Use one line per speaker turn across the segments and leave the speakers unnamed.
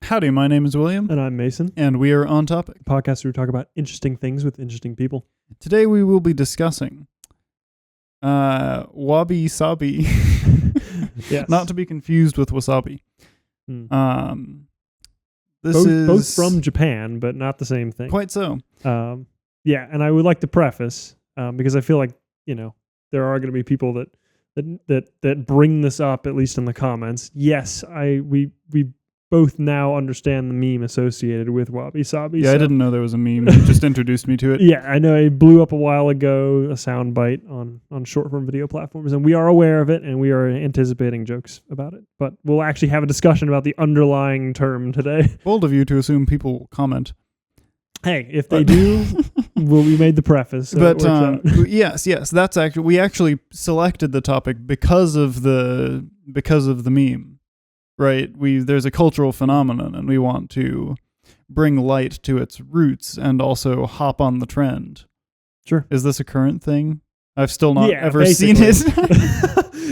Howdy, my name is William.
And I'm Mason.
And we are On Topic,
a podcast where we talk about interesting things with interesting people.
Today we will be discussing Wabi Sabi.
Yes.
Not to be confused with wasabi. This is
both from Japan, but not the same thing.
Quite so.
Yeah, and I would like to preface, because I feel like, there are going to be people that bring this up, at least in the comments. Yes, we both now understand the meme associated with Wabi Sabi.
Yeah, so. I didn't know there was a meme. You just introduced me to it.
Yeah, I know it blew up a while ago, a soundbite on short-form video platforms, and we are aware of it, and we are anticipating jokes about it. But we'll actually have a discussion about the underlying term today.
Bold of you to assume people will comment.
Hey, if they do, we made the preface. So
but yes, that's actually we actually selected the topic because of the meme. Right, there's a cultural phenomenon, and we want to bring light to its roots and also hop on the trend.
Sure.
Is this a current thing? I've still not ever seen it.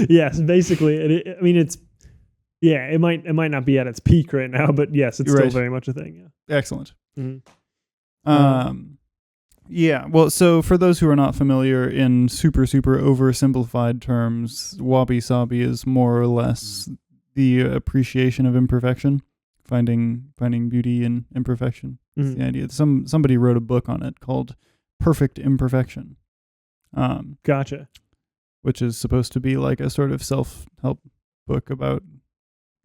Yes, basically. It might not be at its peak right now, but yes, it's still very much a thing. Yeah.
Excellent. Mm-hmm. Yeah. Well, so for those who are not familiar, in super oversimplified terms, Wabi Sabi is more or less the appreciation of imperfection, finding beauty in imperfection. That's the idea. Somebody wrote a book on it called Perfect Imperfection.
Gotcha.
Which is supposed to be like a sort of self-help book about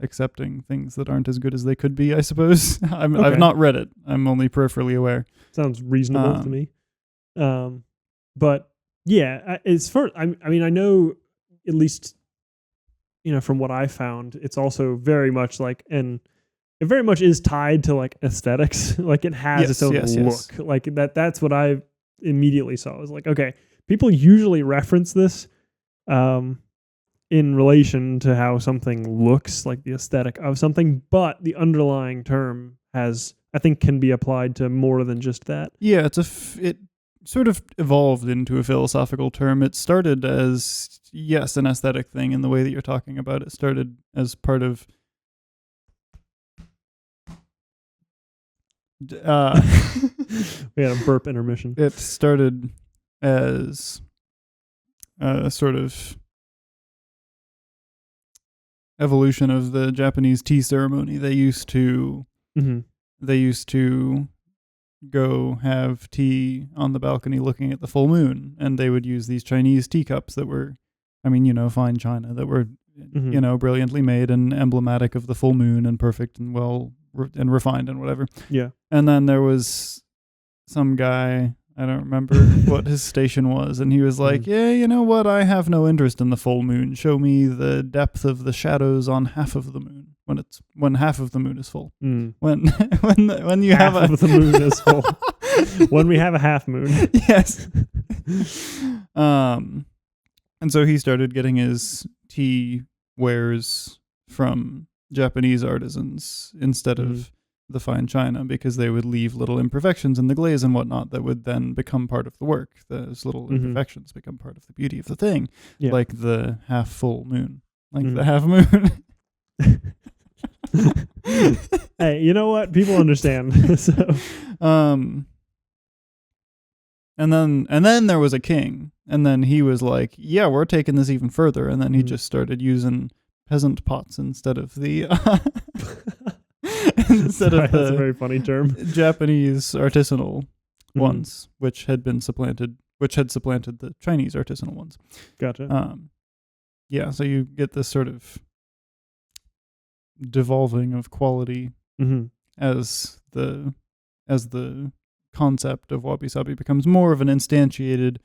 accepting things that aren't as good as they could be, I suppose. I've not read it. I'm only peripherally aware.
Sounds reasonable to me. But yeah, I know at least, from what I found, it's also very much it very much is tied to like aesthetics. Like it has its own look. Yes. Like that's what I immediately saw. I was like, okay, people usually reference this in relation to how something looks, like the aesthetic of something, but the underlying term I think can be applied to more than just that.
Yeah, it sort of evolved into a philosophical term. It started as, yes, an aesthetic thing in the way that you're talking about. It started as part of...
we had a burp intermission.
It started as a sort of evolution of the Japanese tea ceremony. They used to go have tea on the balcony looking at the full moon, and they would use these Chinese teacups that were, fine china, that were, brilliantly made and emblematic of the full moon and perfect and well and refined and whatever.
Yeah.
And then there was some guy, I don't remember what his station was, and he was like, yeah, you know what, I have no interest in the full moon. Show me the depth of the shadows on half of the moon when half of the moon is full. When you
half
have
of the moon is full. When we have a half moon.
Yes. And so he started getting his tea wares from Japanese artisans instead of the fine china, because they would leave little imperfections in the glaze and whatnot that would then become part of the work. Those little imperfections become part of the beauty of the thing, like the half full moon, like the half moon.
Hey, you know what? People understand. So,
and then there was a king, and then he was like, "Yeah, we're taking this even further." And then he just started using peasant pots instead of the
that's a very funny term.
Japanese artisanal ones, which had supplanted the Chinese artisanal ones.
Gotcha.
Yeah, so you get this sort of devolving of quality as the concept of Wabi Sabi becomes more of an instantiated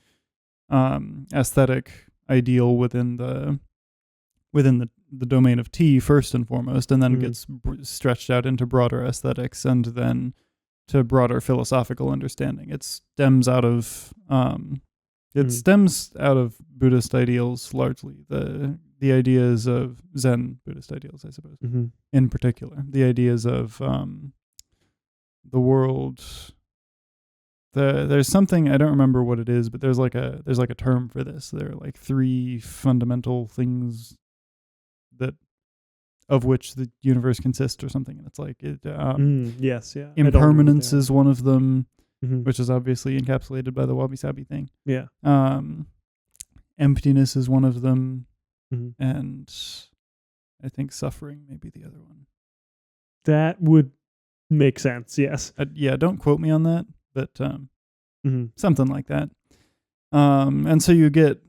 aesthetic ideal within the domain of tea first and foremost, and then gets stretched out into broader aesthetics and then to broader philosophical understanding. It stems out of Buddhist ideals largely. The ideas of Zen Buddhist ideals, I suppose, in particular. The ideas of the world. There's something, I don't remember what it is, but there's like a term for this. There are like three fundamental things that of which the universe consists or something. And it's like
yes, yeah.
Impermanence is one of them,
Mm-hmm.
which is obviously encapsulated by the Wabi Sabi thing.
Yeah.
Emptiness is one of them,
Mm-hmm.
and I think suffering may be the other one.
That would make sense. Yes.
Yeah, don't quote me on that, but
Mm-hmm.
something like that. And so you get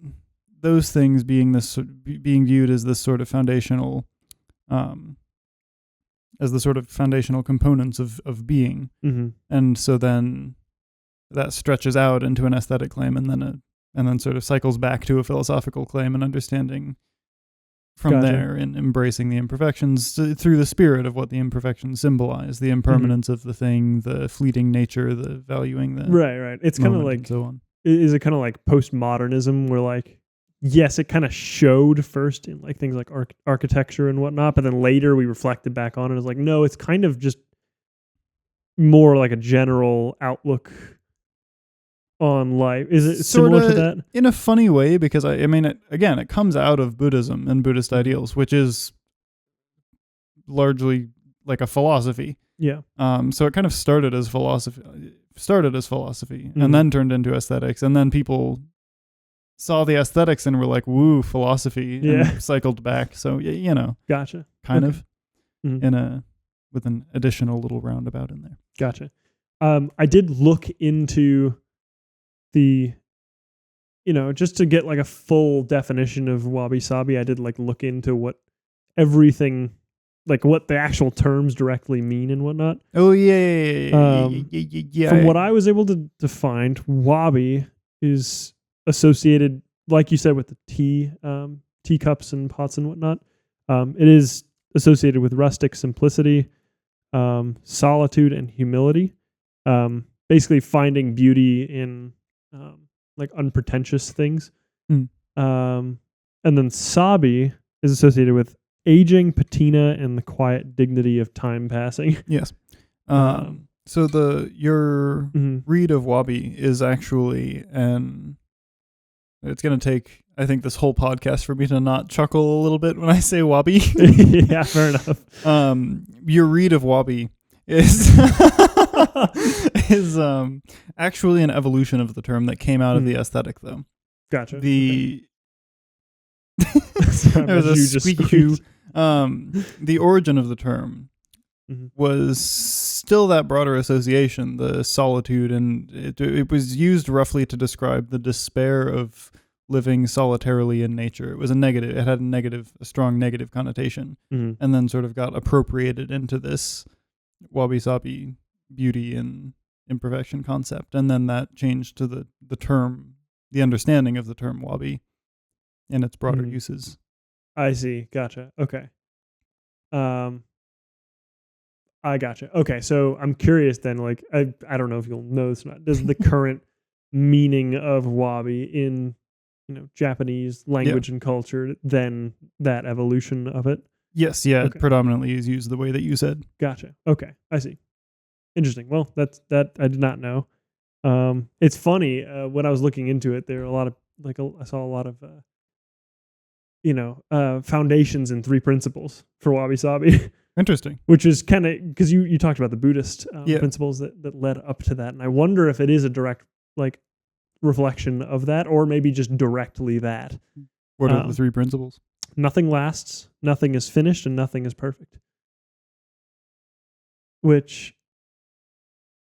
those things being viewed as this sort of foundational, as the sort of foundational components of being.
Mm-hmm.
And so then that stretches out into an aesthetic claim, and then sort of cycles back to a philosophical claim and understanding from
Gotcha.
there, and embracing the imperfections through the spirit of what the imperfections symbolize, the impermanence of the thing, the fleeting nature, the valuing the
right. It's kind of like,
and so on.
is it kind of like postmodernism where like, yes, it kind of showed first in like things like architecture and whatnot, but then later we reflected back on it as like, no, it's kind of just more like a general outlook on life. Is it similar to that?
In a funny way, because I mean, it comes out of Buddhism and Buddhist ideals, which is largely like a philosophy.
Yeah.
So it kind of started as philosophy,
Mm-hmm.
and then turned into aesthetics, and then people saw the aesthetics and were like, "Woo, philosophy!" and cycled back. So
Gotcha.
Kind of
Mm-hmm.
with an additional little roundabout in there.
Gotcha. I did look into the, just to get like a full definition of Wabi Sabi, I did like look into what everything, like what the actual terms directly mean and whatnot.
Oh yeah.
From what I was able to find, Wabi is associated, like you said, with the teacups and pots and whatnot. It is associated with rustic simplicity, solitude, and humility. Basically finding beauty in like unpretentious things. And then Sabi is associated with aging, patina, and the quiet dignity of time passing.
Yes. So your read of Wabi is actually it's going to take, I think, this whole podcast for me to not chuckle a little bit when I say Wabi.
Yeah, fair enough.
Your read of Wabi is is actually an evolution of the term that came out of the aesthetic, though.
Gotcha.
There was a squeaky shoe. The origin of the term was still that broader association, the solitude, and it was used roughly to describe the despair of living solitarily in nature. It was a negative. It had a strong negative connotation, and then sort of got appropriated into this Wabi Sabi beauty and imperfection concept, and then that changed to the term, the understanding of the term Wabi in its broader uses.
I see. Gotcha. Okay. I gotcha. Okay, so I'm curious then, like, I don't know if you'll know this or not. Does the current meaning of Wabi in, Japanese language and culture, then that evolution of it?
Yes, yeah, okay. It predominantly is used the way that you said.
Gotcha. Okay, I see. Interesting. Well, that I did not know. It's funny, when I was looking into it, there are a lot of, I saw a lot of, foundations and 3 principles for Wabi Sabi.
Interesting.
Which is kind of, because you talked about the Buddhist principles that led up to that. And I wonder if it is a direct, reflection of that, or maybe just directly that.
What are the 3 principles?
Nothing lasts, nothing is finished, and nothing is perfect. Which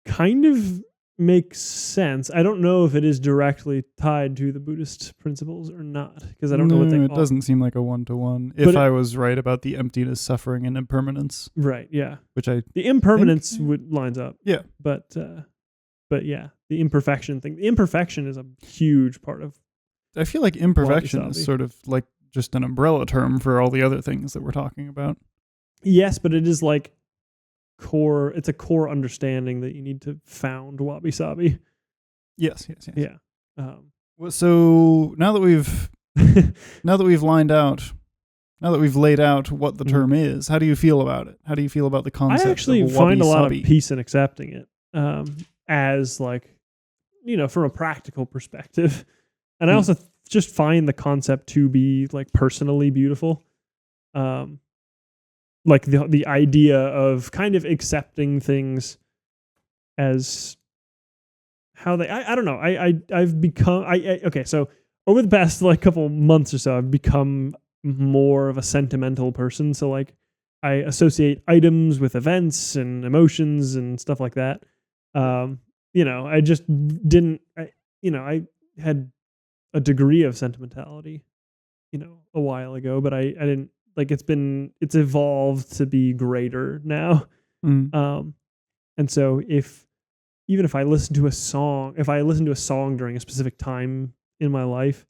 kind of makes sense. I don't know if it is directly tied to the Buddhist principles or not, because I don't know what they are.
It doesn't seem like a one-to-one. If I was right about the emptiness, suffering, and impermanence.
Right, yeah.
Which
the impermanence lines up.
Yeah.
But yeah, the imperfection thing. The imperfection is a huge part of,
I feel like imperfection is sort of like just an umbrella term for all the other things that we're talking about. Yes,
but it is like core. It's a core understanding that you need to found Wabi Sabi.
Yes.
Yeah.
So now that we've laid out what the term is, how do you feel about it? How do you feel about the concept?
I actually find a lot of peace in accepting it, as from a practical perspective, and I also just find the concept to be personally beautiful. like the idea of kind of accepting things as how they, I don't know. I've become, okay. So over the past like couple months or so, I've become more of a sentimental person. So like I associate items with events and emotions and stuff like that. I just didn't, I had a degree of sentimentality, a while ago, but I didn't like, it's evolved to be greater now.
Mm.
And so even if I listen to a song during a specific time in my life,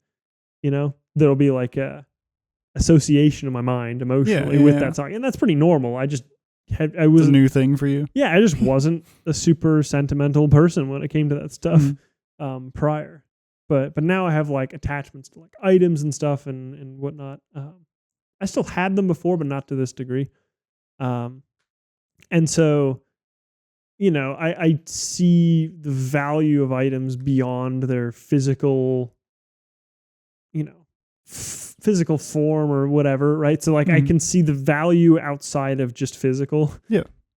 there'll be like a association in my mind emotionally with that song. And that's pretty normal. I was
a new thing for you.
Yeah. I just wasn't a super sentimental person when it came to that stuff, prior, but now I have like attachments to like items and stuff and whatnot. I still had them before, but not to this degree. And so, I see the value of items beyond their physical, physical form or whatever, right? So like I can see the value outside of just physical,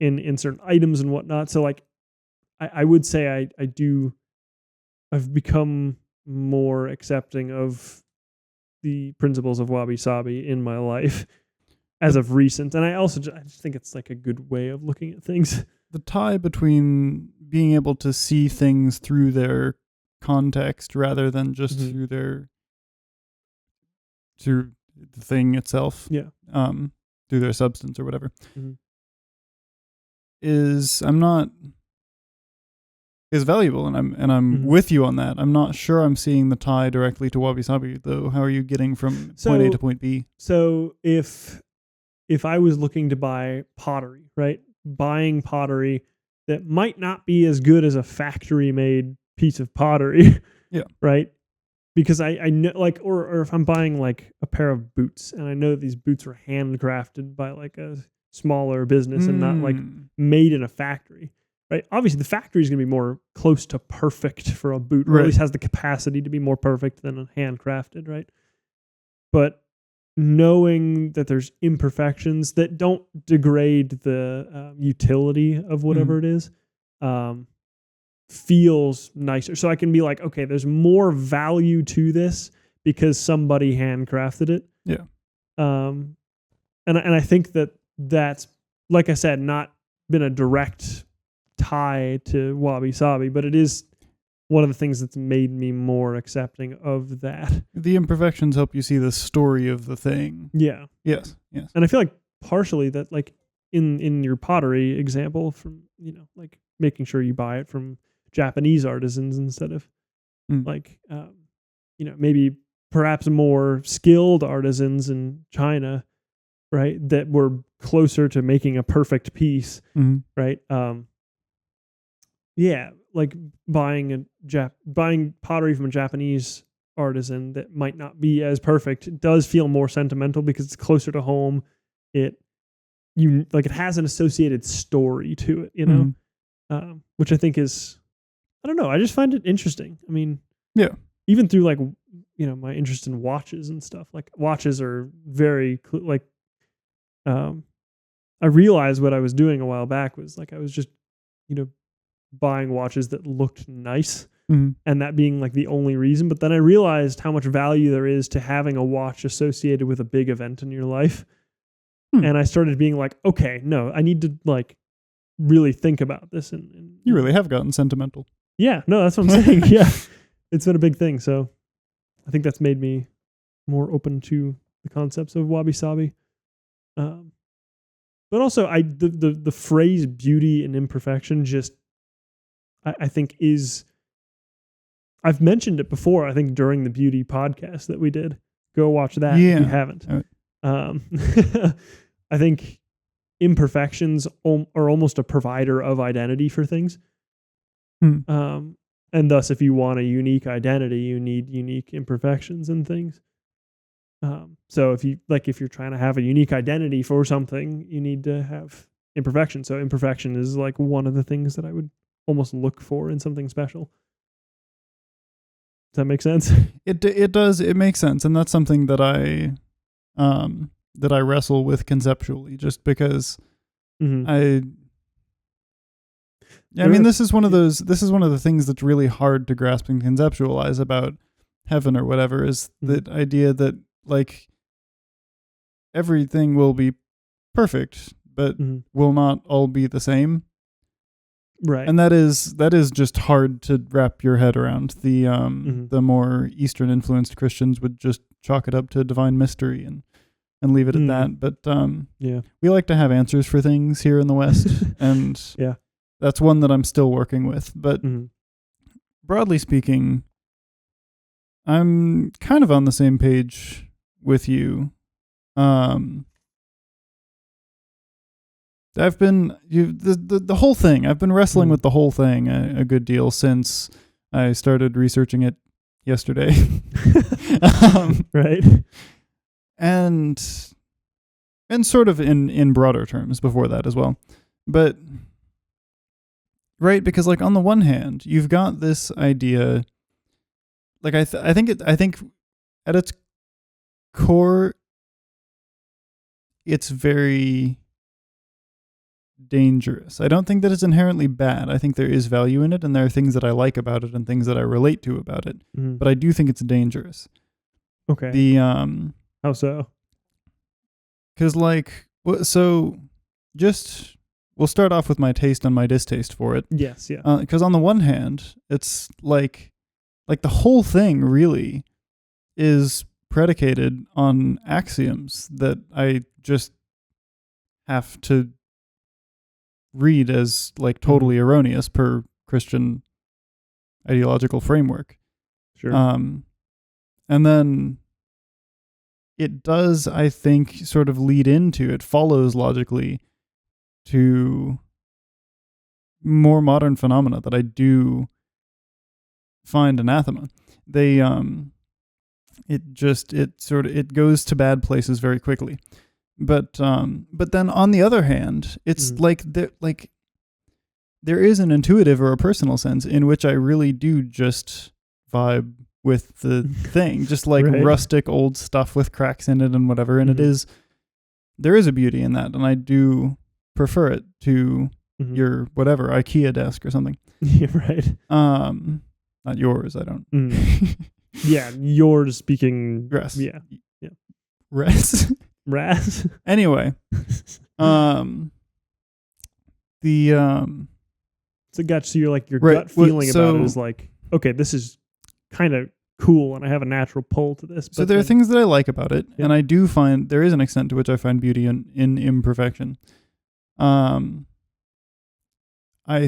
in certain items and whatnot. So like I would say I've become more accepting of the principles of Wabi Sabi in my life as of recent. And I just think it's like a good way of looking at things.
The tie between being able to see things through their context rather than just through the thing itself.
Yeah.
Through their substance or whatever. Is valuable, and I'm with you on that. I'm not sure I'm seeing the tie directly to Wabi Sabi though. How are you getting from point A to point B?
So if I was looking to buy pottery, right? Buying pottery that might not be as good as a factory made piece of pottery.
Yeah.
Right. Because I know, like, or if I'm buying like a pair of boots and I know that these boots were handcrafted by like a smaller business and not like made in a factory, right? Obviously the factory is going to be more close to perfect for a boot, or at least has the capacity to be more perfect than a handcrafted, right? But knowing that there's imperfections that don't degrade the utility of whatever it is, feels nicer. So I can be like, okay, there's more value to this because somebody handcrafted it.
Yeah.
And I think that's, like I said, not been a direct tie to Wabi Sabi, but it is one of the things that's made me more accepting of that.
The imperfections help you see the story of the thing.
Yeah.
Yes.
And I feel like partially that, like in your pottery example, from, like making sure you buy it from Japanese artisans instead of like, maybe perhaps more skilled artisans in China, right? That were closer to making a perfect piece, right? Yeah, like buying pottery from a Japanese artisan that might not be as perfect, it does feel more sentimental because it's closer to home. It has an associated story to it, which I think is, I don't know, I just find it interesting. I mean,
yeah,
even through like, my interest in watches and stuff, like watches are very I realized what I was doing a while back was like, I was just, buying watches that looked nice, and that being like the only reason. But then I realized how much value there is to having a watch associated with a big event in your life. And I started being like, okay, no, I need to like really think about this. And
you really have gotten sentimental.
Yeah, no, that's what I'm saying. Yeah, it's been a big thing. So I think that's made me more open to the concepts of Wabi Sabi. But also the phrase beauty and imperfection just, I think I've mentioned it before, I think during the beauty podcast that we did. Go watch that if you haven't. I think imperfections are almost a provider of identity for things. And thus, if you want a unique identity, you need unique imperfections and things. So if you're trying to have a unique identity for something, you need to have imperfection. So imperfection is like one of the things that I would almost look for in something special. Does that make sense?
It does. It makes sense. And that's something that that I wrestle with conceptually, just because
Mm-hmm.
this is one of the things that's really hard to grasp and conceptualize about heaven or whatever, is the idea that like everything will be perfect, but will not all be the same.
Right.
And that is just hard to wrap your head around. The more Eastern influenced Christians would just chalk it up to divine mystery and leave it at that. But we like to have answers for things here in the West, and that's one that I'm still working with. But broadly speaking, I'm kind of on the same page with you. I've been the whole thing. I've been wrestling with the whole thing a good deal since I started researching it yesterday.
Right.
And sort of in broader terms before that as well. But right, because like on the one hand, you've got this idea, like I think at its core it's very dangerous. I don't think that it's inherently bad. I think there is value in it, and there are things that I like about it and things that I relate to about it. But I do think it's dangerous.
Okay. How so?
Because so just we'll start off with my taste and my distaste for it.
Yes, yeah.
Because on the one hand, it's like the whole thing really is predicated on axioms that I just have to read as like totally erroneous per Christian ideological framework.
Sure.
And then it does, I think, sort of lead into, it follows logically to more modern phenomena that I do find anathema. They it goes to bad places very quickly. But then on the other hand, it's there is an intuitive or a personal sense in which I really do just vibe with the thing, just like rustic old stuff with cracks in it and whatever. And there is a beauty in that, and I do prefer it to your whatever IKEA desk or something.
Yeah, right.
Not yours. I don't.
Yeah, yours speaking.
Res.
Yeah.
Res.
Raz.
Anyway, so
your gut feeling about it is like, okay, this is kind of cool, and I have a natural pull to this.
So there are things that I like about it, and I do find there is an extent to which I find beauty in imperfection. I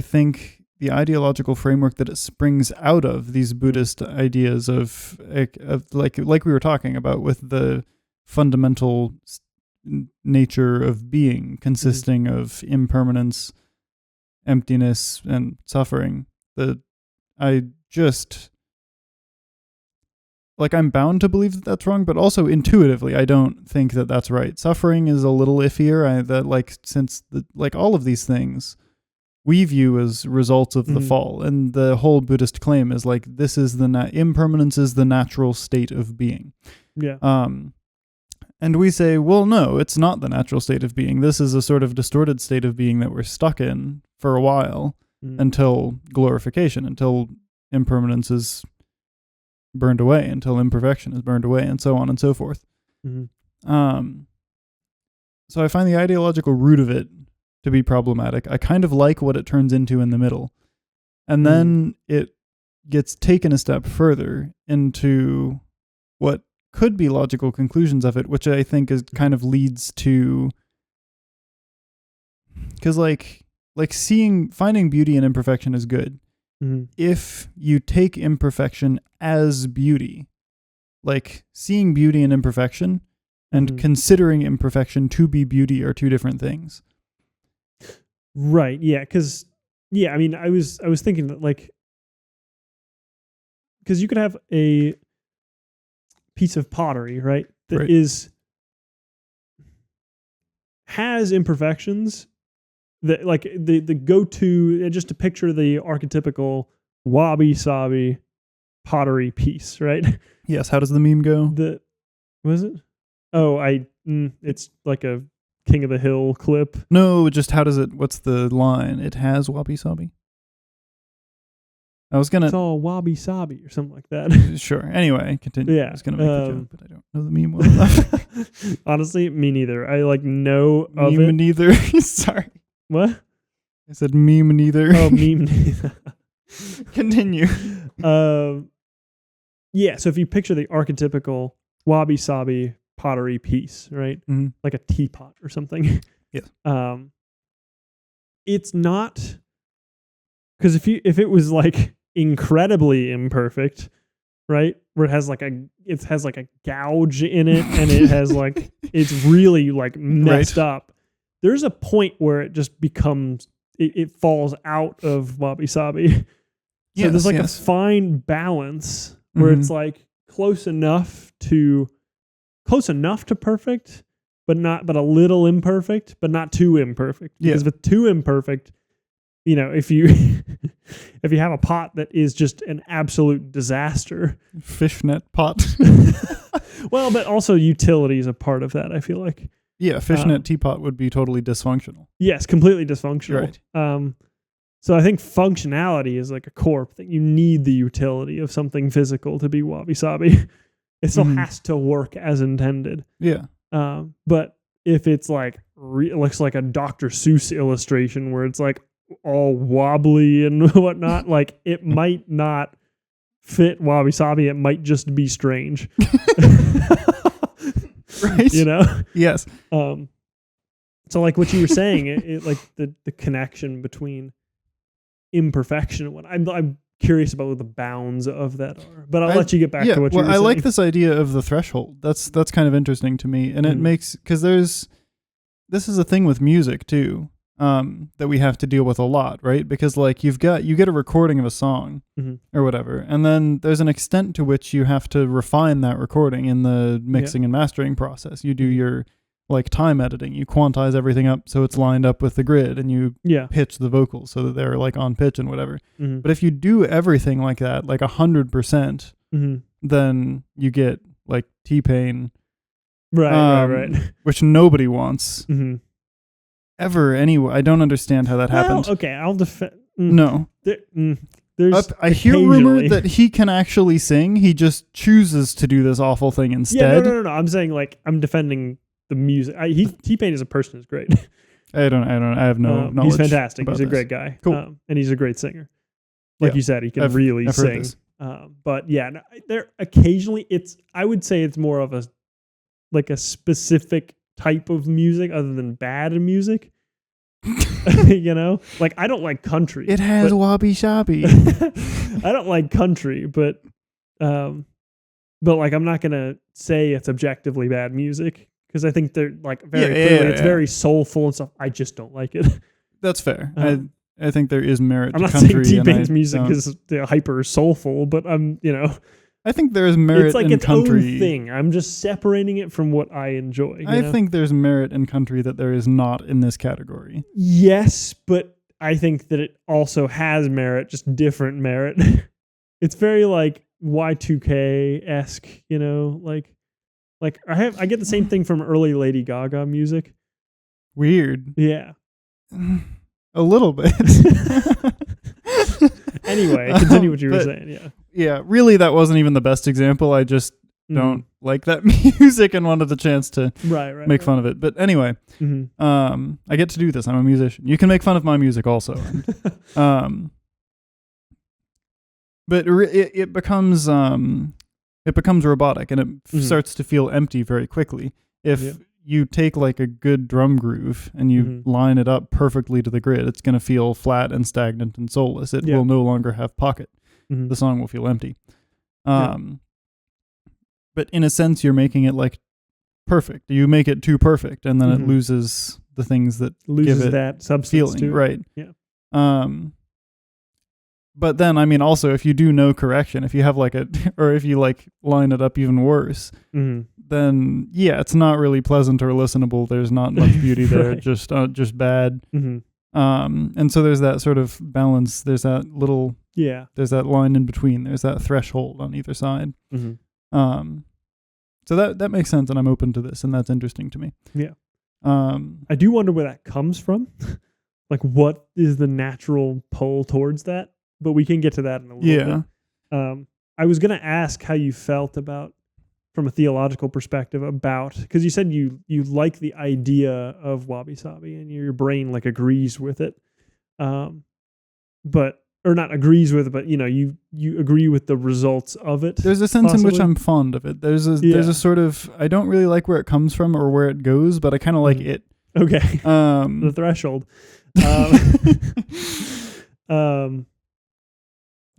think the ideological framework that it springs out of, these Buddhist ideas of like we were talking about with the fundamental nature of being, consisting of impermanence, emptiness, and suffering, that I just like, I'm bound to believe that that's wrong, but also intuitively I don't think that that's right. Suffering is a little iffier. Since all of these things we view as results of the fall, and the whole Buddhist claim is like, this is impermanence is the natural state of being.
Yeah.
And we say, well, no, it's not the natural state of being. This is a sort of distorted state of being that we're stuck in for a while until glorification, until impermanence is burned away, until imperfection is burned away, and so on and so forth. So I find the ideological root of it to be problematic. I kind of like what it turns into in the middle. And then it gets taken a step further into what could be logical conclusions of it, which I think is kind of leads to, because finding beauty in imperfection is good if you take imperfection as beauty, like seeing beauty in imperfection and considering imperfection to be beauty are two different things.
Right. Yeah. Because I mean, I was thinking that, like, because you could have a piece of pottery, right, that has imperfections, that like the go-to, just to picture the archetypical Wabi Sabi pottery piece, right?
Yes. How does the meme go?
Was it? Oh, It's like a King of the Hill clip.
No, just what's the line? It has Wabi Sabi. I was gonna.
It's all Wabi Sabi or something like that.
Sure. Anyway, continue.
Yeah.
I was gonna make a joke, but I don't know the meme well enough.
Honestly, me neither. I know of
meme
it.
neither. Sorry.
What?
I said meme neither.
Oh, meme neither.
Continue.
Yeah. So if you picture the archetypical Wabi Sabi pottery piece, right?
Mm-hmm.
Like a teapot or something.
Yes.
It's not, because if it was like incredibly imperfect, right, where it has like a gouge in it and it has like it's really like messed up, there's a point where it just becomes it falls out of Wabi Sabi. So there's like a fine balance where it's like close enough to perfect, but a little imperfect, but not too imperfect. Because with too imperfect, if you if you have a pot that is just an absolute disaster,
fishnet pot.
Well, but also utility is a part of that, I feel like.
Yeah, fishnet teapot would be totally dysfunctional.
Yes, completely dysfunctional.
Right.
So I think functionality is like a core thing. You need the utility of something physical to be Wabi Sabi. It still has to work as intended.
Yeah.
But if it's like it looks like a Dr. Seuss illustration where it's like all wobbly and whatnot, like it might not fit Wabi Sabi. It might just be strange.
Right. Yes.
So like what you were saying, it like the connection between imperfection and what I'm curious about what the bounds of that are, but I'll let you get back to what you were saying.
I like this idea of the threshold. That's kind of interesting to me, and it makes, because this is a thing with music too, that we have to deal with a lot, right? Because like you get a recording of a song or whatever, and then there's an extent to which you have to refine that recording in the mixing and mastering process. You do your like time editing, you quantize everything up so it's lined up with the grid, and you pitch the vocals so that they're like on pitch and whatever. But if you do everything like that, like 100%, then you get like T-Pain,
right,
which nobody wants ever anyway. I don't understand how that happened.
Okay, I'll defend.
No,
there's
I hear rumor that he can actually sing. He just chooses to do this awful thing instead.
Yeah, no. I'm saying like I'm defending the music. T-Pain as a person is great.
I have no knowledge.
He's fantastic. He's a
this.
great guy.
Cool.
And he's a great singer. Like you said, he can really
I've
sing. But yeah, there occasionally I would say it's more of a specific type of music other than bad music. Like I don't like country.
It has Wabi Sabi.
I don't like country, but like I'm not gonna say it's objectively bad music, because I think they're like very clearly it's very soulful and stuff. I just don't like it.
That's fair. I think there is merit
I'm
to
not
country.
saying T-Pain's music is hyper soulful, but
I think there is merit
it's like
in
its
country.
own thing. I'm just separating it from what I enjoy.
I think there's merit in country that there is not in this category.
Yes, but I think that it also has merit, just different merit. It's very like Y2K-esque, like I get the same thing from early Lady Gaga music.
Weird.
Yeah.
A little bit.
Anyway, continue what you were saying. Yeah.
Yeah, really that wasn't even the best example. I just don't like that music and wanted the chance to make fun of it. But anyway, I get to do this. I'm a musician. You can make fun of my music also. But it becomes robotic, and it starts to feel empty very quickly. If you take like a good drum groove and you line it up perfectly to the grid, it's going to feel flat and stagnant and soulless. It will no longer have pocket. The song will feel empty. But in a sense, you're making it like perfect. You make it too perfect, and then it loses the things that give it
that substance
feeling,
to it.
right?
Yeah.
But then, I mean, also, if you do no correction, if you have like or if you like line it up even worse, then it's not really pleasant or listenable. There's not much beauty there, just bad. And so there's that sort of balance. There's that little, there's that line in between. There's that threshold on either side. So So that makes sense, and I'm open to this, and that's interesting to me.
Yeah. I do wonder where that comes from. Like, what is the natural pull towards that? But we can get to that in a little bit. I was going to ask how you felt about, from a theological perspective, about, because you said you like the idea of Wabi Sabi and your brain like agrees with it, but or not agrees with it, but you agree with the results of it.
There's a sense in which I'm fond of it. There's a sort of, I don't really like where it comes from or where it goes, but I kind of like it.
Okay. The threshold.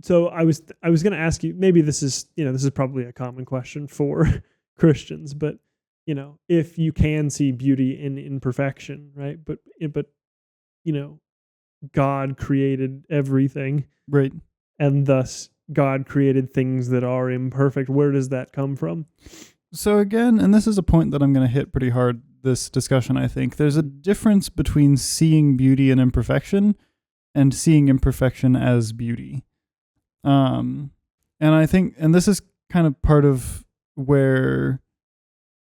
So I was going to ask you, maybe this is probably a common question for Christians, but if you can see beauty in imperfection, right? But God created everything,
right?
And thus God created things that are imperfect. Where does that come from?
So again, and this is a point that I'm going to hit pretty hard this discussion, I think. There's a difference between seeing beauty in imperfection and seeing imperfection as beauty. And I think, and this is kind of part of where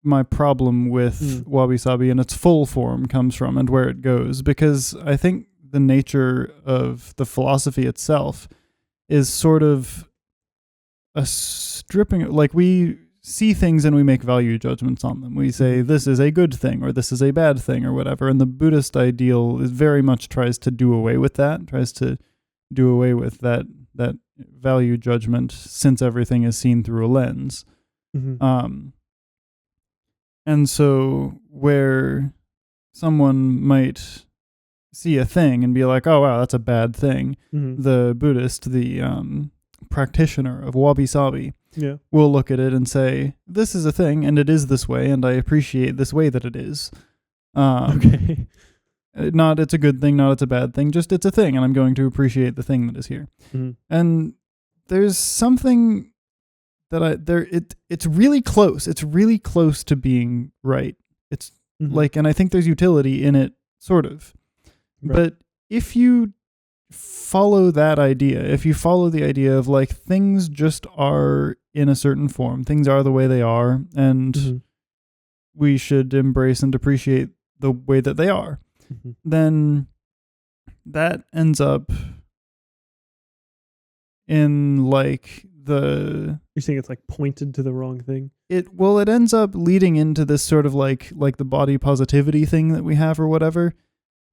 my problem with Wabi Sabi in its full form comes from and where it goes, because I think the nature of the philosophy itself is sort of a stripping, like we see things and we make value judgments on them. We say this is a good thing or this is a bad thing or whatever. And the Buddhist ideal is very much tries to do away with that, that value judgment, since everything is seen through a lens. And so where someone might see a thing and be like, oh wow, that's a bad thing, the Buddhist, the practitioner of Wabi Sabi, will look at it and say, this is a thing and it is this way and I appreciate this way that it is.
Okay.
Not it's a good thing, not it's a bad thing, just it's a thing and I'm going to appreciate the thing that is here. And there's something that it's really close. It's really close to being right. It's like, and I think there's utility in it, sort of. Right. But if you follow that idea, if you follow the idea of like things just are in a certain form, things are the way they are, and we should embrace and appreciate the way that they are, then that ends up in like the...
You're saying it's like pointed to the wrong thing?
It ends up leading into this sort of like the body positivity thing that we have or whatever.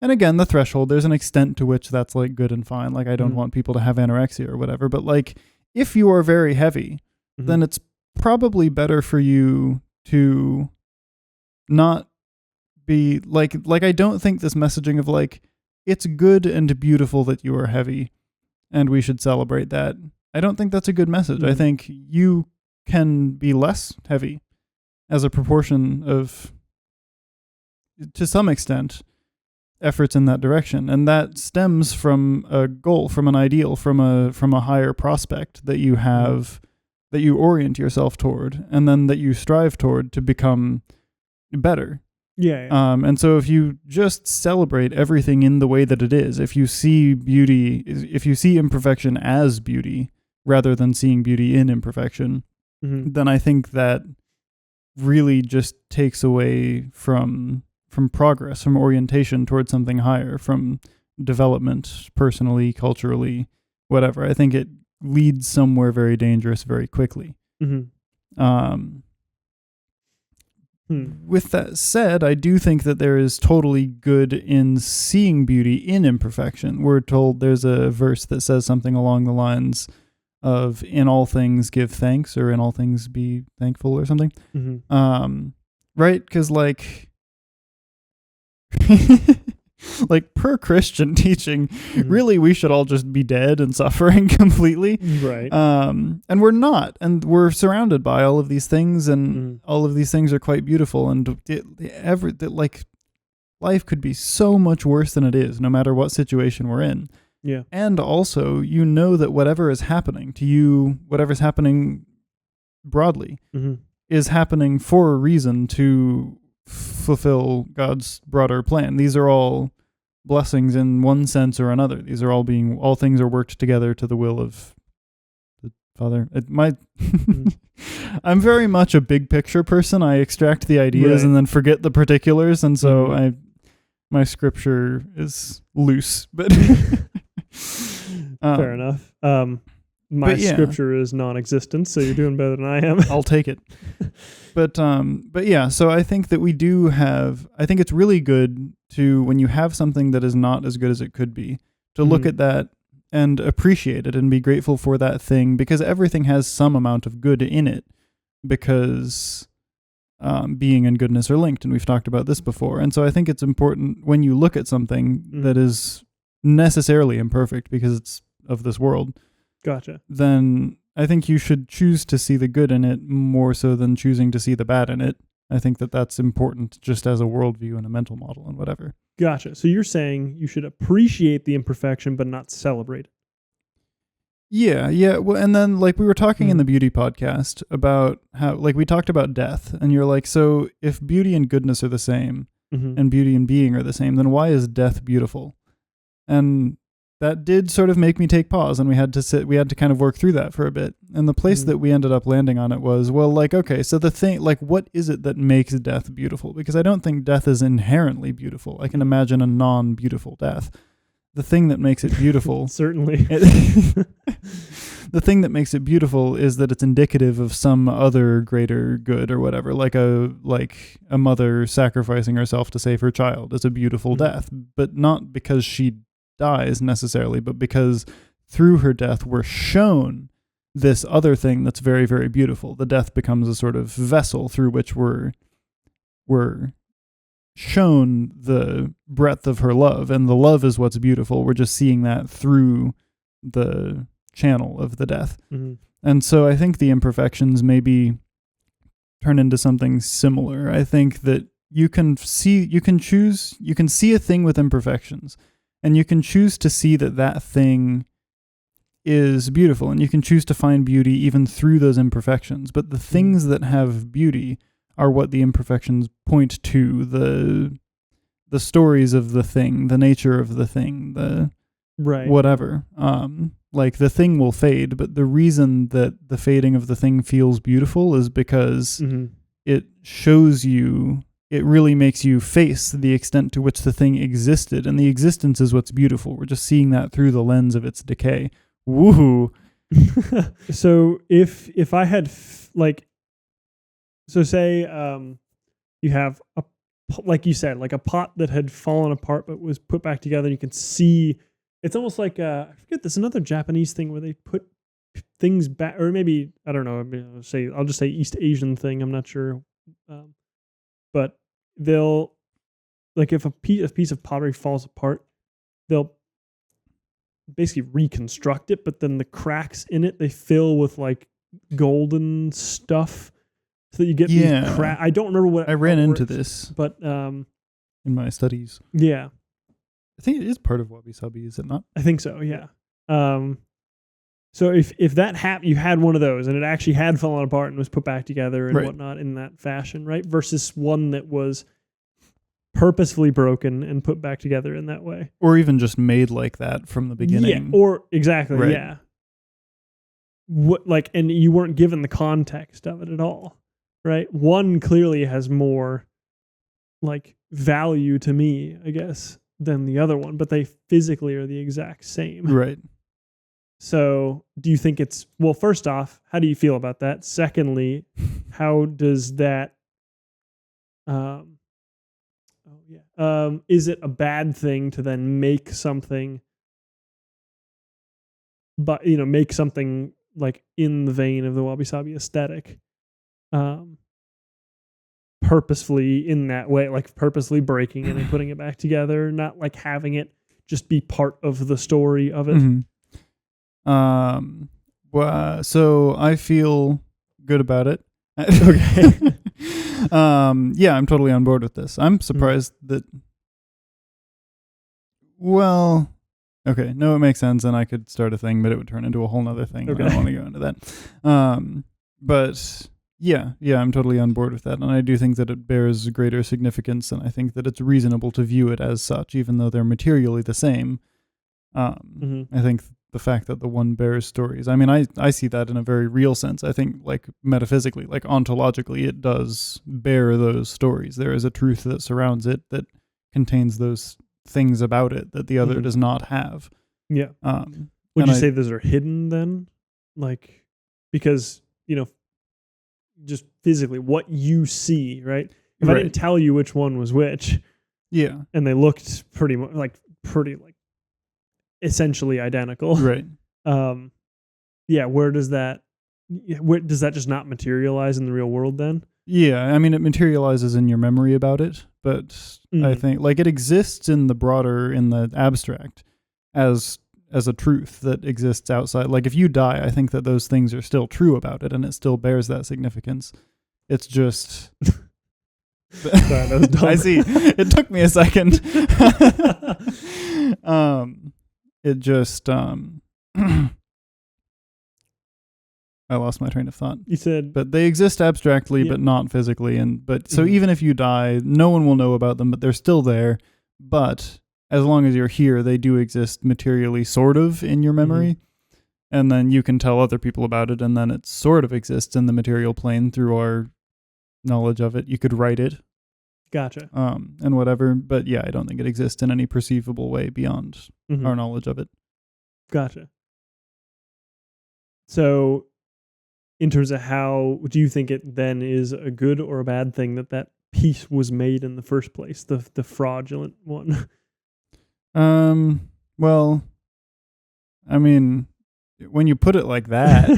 And again, the threshold, there's an extent to which that's like good and fine. Like I don't want people to have anorexia or whatever, but like if you are very heavy, then it's probably better for you to not be like I don't think this messaging of like, it's good and beautiful that you are heavy and we should celebrate that. I don't think that's a good message. I think you can be less heavy as a proportion of, to some extent, efforts in that direction, and that stems from a goal, from an ideal, from a higher prospect that you have, that you orient yourself toward, and then that you strive toward to become better.
Yeah.
And so if you just celebrate everything in the way that it is, if you see beauty, if you see imperfection as beauty rather than seeing beauty in imperfection, then I think that really just takes away from progress, from orientation towards something higher, from development, personally, culturally, whatever. I think it leads somewhere very dangerous very quickly. With that said, I do think that there is totally good in seeing beauty in imperfection. We're told there's a verse that says something along the lines of in all things give thanks, or in all things be thankful, or something. Right? Because like like per Christian teaching, really we should all just be dead and suffering completely.
Right.
And we're not, and we're surrounded by all of these things, and all of these things are quite beautiful, and like life could be so much worse than it is, no matter what situation we're in.
Yeah.
And also, you know that whatever is happening to you, whatever's happening broadly, is happening for a reason to fulfill God's broader plan. These are all blessings in one sense or another. These are all things are worked together to the will of Father. I'm very much a big picture person. I extract the ideas and then forget the particulars, and so my scripture is loose. But
fair enough. My scripture is non-existent, so you're doing better than I am.
I'll take it. But yeah, so I think that we do have. I think it's really good to, when you have something that is not as good as it could be, to look at that and appreciate it and be grateful for that thing, because everything has some amount of good in it, because being and goodness are linked, and we've talked about this before. And so I think it's important when you look at something that is necessarily imperfect because it's of this world.
Gotcha.
Then I think you should choose to see the good in it more so than choosing to see the bad in it. I think that that's important just as a worldview and a mental model and whatever.
Gotcha. So you're saying you should appreciate the imperfection but not celebrate it.
Yeah. Well, and then like we were talking in the beauty podcast about how, like, we talked about death, and you're like, so if beauty and goodness are the same and beauty and being are the same, then why is death beautiful? And that did sort of make me take pause, and we had to kind of work through that for a bit. And the place that we ended up landing on it was, well, like, okay, so the thing, like, what is it that makes death beautiful? Because I don't think death is inherently beautiful. I can imagine a non-beautiful death. The thing that makes it beautiful...
Certainly.
The thing that makes it beautiful is that it's indicative of some other greater good or whatever, like a mother sacrificing herself to save her child is a beautiful death, but not because she dies necessarily, but because through her death we're shown this other thing that's very, very beautiful. The death becomes a sort of vessel through which we're shown the breadth of her love, and the love is what's beautiful. We're just seeing that through the channel of the death. And so I think the imperfections maybe turn into something similar. I think that you can see a thing with imperfections, and you can choose to see that thing is beautiful, and you can choose to find beauty even through those imperfections. But the things that have beauty are what the imperfections point to, the stories of the thing, the nature of the thing, the whatever. Like, the thing will fade, but the reason that the fading of the thing feels beautiful is because it shows you, it really makes you face the extent to which the thing existed, and the existence is what's beautiful. We're just seeing that through the lens of its decay. Woohoo!
So if I had so say you have a, like you said, like a pot that had fallen apart but was put back together, and you can see it's almost like I forget, there's another Japanese thing where they put things back, or maybe I don't know, I'll just say East Asian thing, I'm not sure, but they'll, like, if a piece of pottery falls apart, they'll basically reconstruct it, but then the cracks in it they fill with like golden stuff, so that you get these cracks. I don't remember what
I ran into this,
but
in my studies.
Yeah,
I think it is part of Wabi Sabi, is it not?
I think so. Yeah. So if that happened, you had one of those, and it actually had fallen apart and was put back together and whatnot in that fashion, right? Versus one that was purposefully broken and put back together in that way,
or even just made like that from the beginning.
Yeah, or exactly, yeah. What, like, and you weren't given the context of it at all, right? One clearly has more like value to me, I guess, than the other one, but they physically are the exact same,
right?
So do you think it's, well, first off, how do you feel about that? Secondly, how does that is it a bad thing to then make something, but make something like in the vein of the Wabi Sabi aesthetic, purposefully in that way, like purposely breaking it and putting it back together, not like having it just be part of the story of it?
Well, so I feel good about it. Okay. Yeah, I'm totally on board with this. I'm surprised that, well, okay, no, it makes sense, and I could start a thing, but it would turn into a whole nother thing. Okay. I don't want to go into that. But yeah, I'm totally on board with that, and I do think that it bears greater significance, and I think that it's reasonable to view it as such, even though they're materially the same. I think the fact that the one bears stories. I mean, I see that in a very real sense. I think, like, metaphysically, like ontologically, it does bear those stories. There is a truth that surrounds it that contains those things about it that the other does not have.
Yeah. Would you say those are hidden then? Like, because, just physically what you see, right? If I didn't tell you which one was which, and they looked pretty essentially identical,
right?
Where does that just not materialize in the real world then?
Yeah, I mean, it materializes in your memory about it, but I think, like, it exists in the abstract as a truth that exists outside. Like, if you die, I think that those things are still true about it, and it still bears that significance. It's just...
Sorry, that was dumb.
I see. It took me a second. It just... I lost my train of thought.
You said...
But they exist abstractly, but not physically. So even if you die, no one will know about them, but they're still there. But... as long as you're here, they do exist materially, sort of, in your memory. And then you can tell other people about it, and then it sort of exists in the material plane through our knowledge of it. You could write it.
Gotcha.
And whatever. But yeah, I don't think it exists in any perceivable way beyond our knowledge of it.
Gotcha. So, in terms of how, do you think it then is a good or a bad thing that piece was made in the first place, the fraudulent one?
Well, I mean, when you put it like that,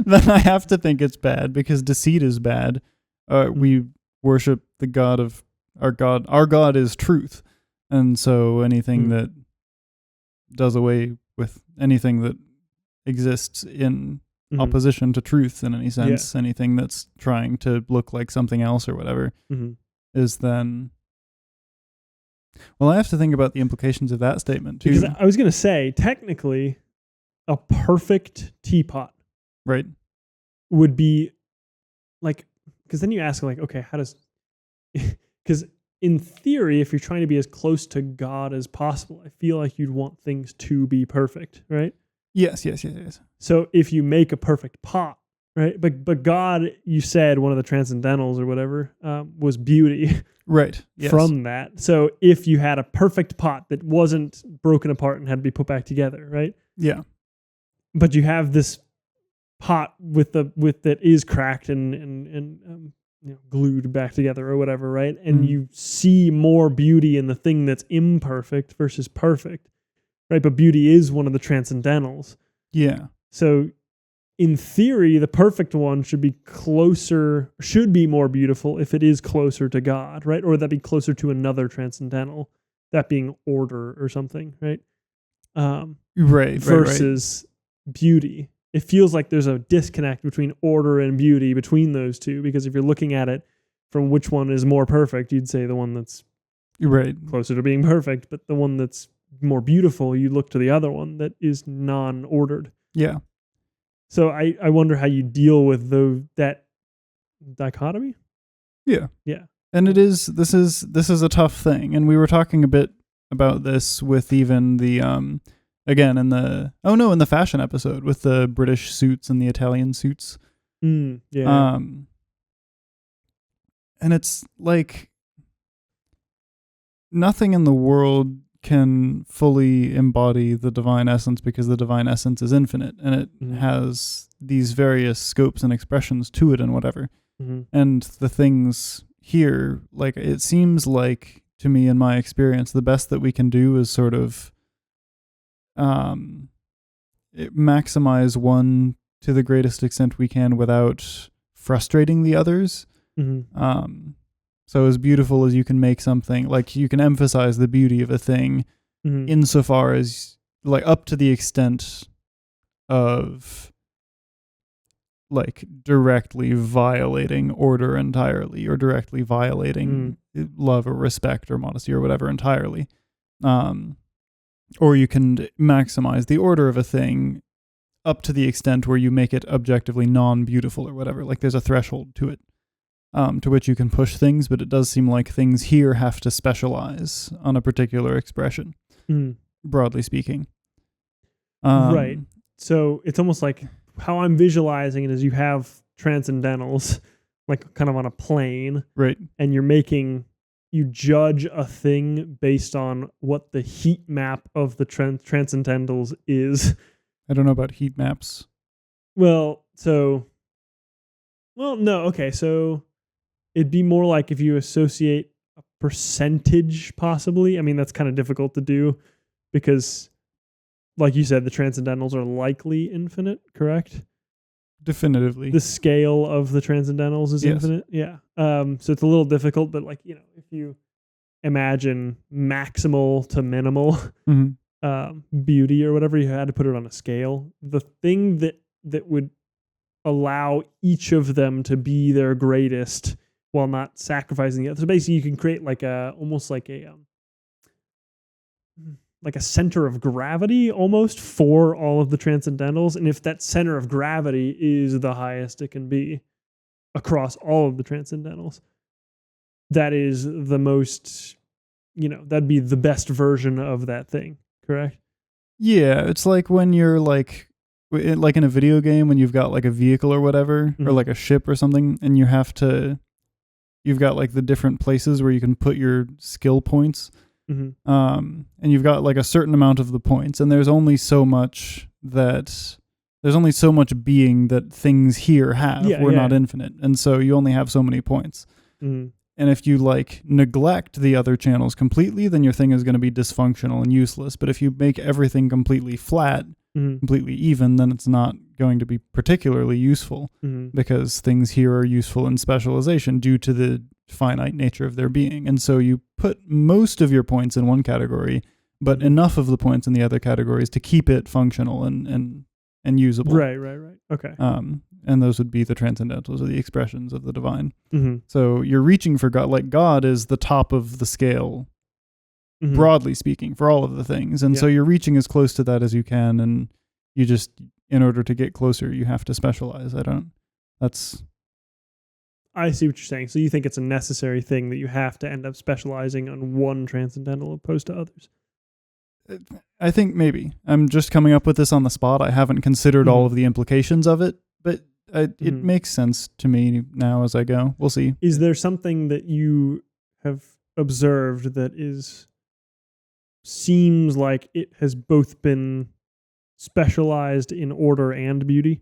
then I have to think it's bad, because deceit is bad. We worship the God of our God. Our God is truth. And so anything that does away with anything that exists in opposition to truth in any sense, anything that's trying to look like something else or whatever, is then... Well, I have to think about the implications of that statement, too.
Because I was going to say, technically, a perfect teapot would be, like, because then you ask, like, okay, how does... Because in theory, if you're trying to be as close to God as possible, I feel like you'd want things to be perfect, right?
Yes.
So if you make a perfect pot, right? But God, you said, one of the transcendentals or whatever, was beauty.
Right. Yes.
From that. So if you had a perfect pot that wasn't broken apart and had to be put back together, right?
Yeah.
But you have this pot with that is cracked and glued back together or whatever, right? And you see more beauty in the thing that's imperfect versus perfect, right? But beauty is one of the transcendentals.
Yeah.
So in theory, the perfect one should be more beautiful if it is closer to God, right? Or that'd be closer to another transcendental, that being order or something, right? Versus beauty. It feels like there's a disconnect between order and beauty between those two, because if you're looking at it from which one is more perfect, you'd say the one that's closer to being perfect, but the one that's more beautiful, you look to the other one that is non-ordered.
Yeah.
So I wonder how you deal with that dichotomy.
Yeah.
Yeah.
And this is a tough thing. And we were talking a bit about this with even the again in the fashion episode with the British suits and the Italian suits.
Yeah.
And it's like nothing in the world can fully embody the divine essence, because the divine essence is infinite and it has these various scopes and expressions to it and whatever. And the things here, like, it seems like, to me, in my experience, the best that we can do is sort of maximize one to the greatest extent we can without frustrating the others. So as beautiful as you can make something, like, you can emphasize the beauty of a thing insofar as, like, up to the extent of, like, directly violating order entirely, or directly violating love or respect or modesty or whatever entirely. Or you can maximize the order of a thing up to the extent where you make it objectively non-beautiful or whatever. Like, there's a threshold to it. To which you can push things, but it does seem like things here have to specialize on a particular expression, broadly speaking.
Right. So it's almost like how I'm visualizing it is you have transcendentals like kind of on a plane,
Right.
and you judge a thing based on what the heat map of the transcendentals is.
I don't know about heat maps.
No, okay, so it'd be more like if you associate a percentage, possibly. I mean, that's kind of difficult to do because, like you said, the transcendentals are likely infinite, correct?
Definitively.
The scale of the transcendentals is
Yes.
infinite. Yeah. So it's a little difficult, but like, if you imagine maximal to minimal beauty or whatever, you had to put it on a scale. The thing that would allow each of them to be their greatest while not sacrificing the other. So basically you can create almost like a center of gravity almost for all of the transcendentals. And if that center of gravity is the highest it can be across all of the transcendentals, that is the most, that'd be the best version of that thing, correct?
Yeah, it's like when you're like in a video game when you've got like a vehicle or whatever, or like a ship or something, and you've got like the different places where you can put your skill points. And you've got like a certain amount of the points, and there's only so much being that things here have. We're not infinite, and so you only have so many points. And if you like neglect the other channels completely, then your thing is going to be dysfunctional and useless. But if you make everything completely flat, completely even, then it's not going to be particularly useful because things here are useful in specialization due to the finite nature of their being. And so you put most of your points in one category, but enough of the points in the other categories to keep it functional and usable.
Right. Okay.
And those would be the transcendentals, or the expressions of the divine. So you're reaching for God. Like God is the top of the scale, broadly speaking, for all of the things. And so you're reaching as close to that as you can. And you just, in order to get closer, you have to specialize.
I see what you're saying. So you think it's a necessary thing that you have to end up specializing on one transcendental opposed to others?
I think maybe. I'm just coming up with this on the spot. I haven't considered all of the implications of it, but it makes sense to me now as I go. We'll see.
Is there something that you have observed that seems like it has both been specialized in order and beauty?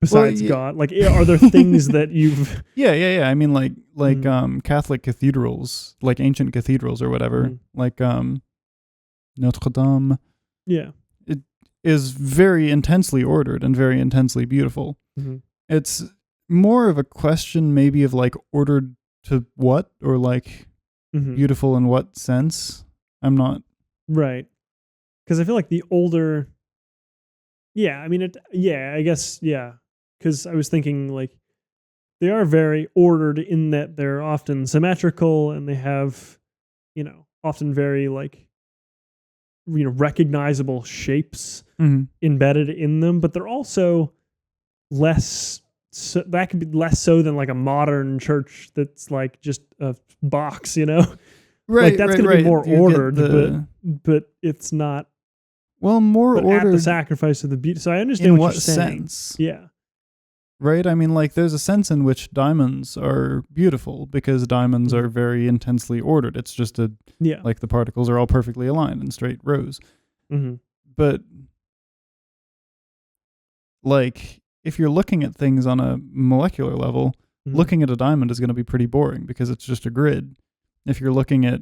Besides God, like, are there things that you've?
Yeah. I mean, like Catholic cathedrals, like ancient cathedrals or whatever, like Notre Dame.
Yeah,
it is very intensely ordered and very intensely beautiful. It's more of a question, maybe, of like ordered to what, or like beautiful in what sense. I'm not
right, because I feel like the older. Yeah, I mean, I guess, yeah. Because I was thinking, like, they are very ordered in that they're often symmetrical, and they have, often very, like, recognizable shapes embedded in them. But they're also that could be less so than like a modern church that's like just a box,
Right.
Like that's going to be more ordered, but it's not.
Well, more ordered
at the sacrifice of the beauty. So I understand what you're saying.
Sense?
Yeah.
Right? I mean, like, there's a sense in which diamonds are beautiful because diamonds are very intensely ordered. It's just like the particles are all perfectly aligned in straight rows. But, like, if you're looking at things on a molecular level, looking at a diamond is going to be pretty boring because it's just a grid. If you're looking at,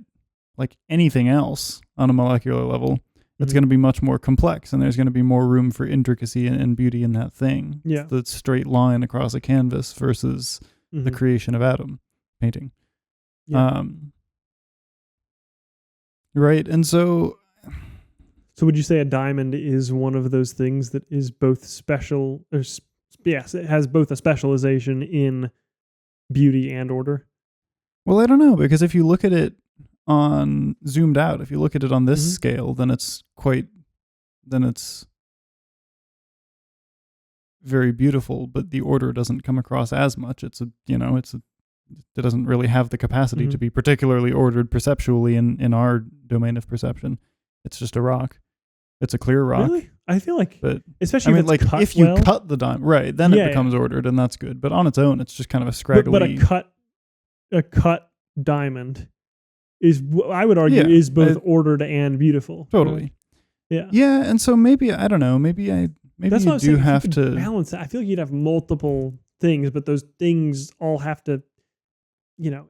like, anything else on a molecular level, it's going to be much more complex, and there's going to be more room for intricacy and beauty in that thing.
Yeah.
The straight line across a canvas versus the creation of atom painting.
Yeah.
Right. And so
would you say a diamond is one of those things that is both special, or yes, it has both a specialization in beauty and order?
Well, I don't know, because if you look at it on zoomed out, if you look at it on this scale, then it's very beautiful, but the order doesn't come across as much. It doesn't really have the capacity to be particularly ordered perceptually in our domain of perception. It's just a rock. It's a clear rock.
Really? I feel like,
but
especially if it's cut
if you
well,
cut the diamond, right, then it becomes ordered, and that's good. But on its own, it's just kind of a scraggly.
But a cut diamond is, I would argue, is both ordered and beautiful.
Totally.
Right? Yeah.
Yeah, and so maybe I don't know. Maybe
that's
you
what
do have to
balance it. I feel like you'd have multiple things, but those things all have to.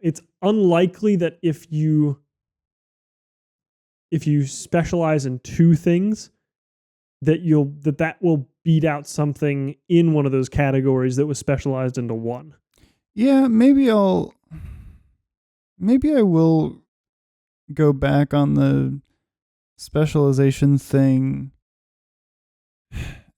It's unlikely that if you specialize in two things, that will beat out something in one of those categories that was specialized into one.
Yeah, maybe I will go back on the specialization thing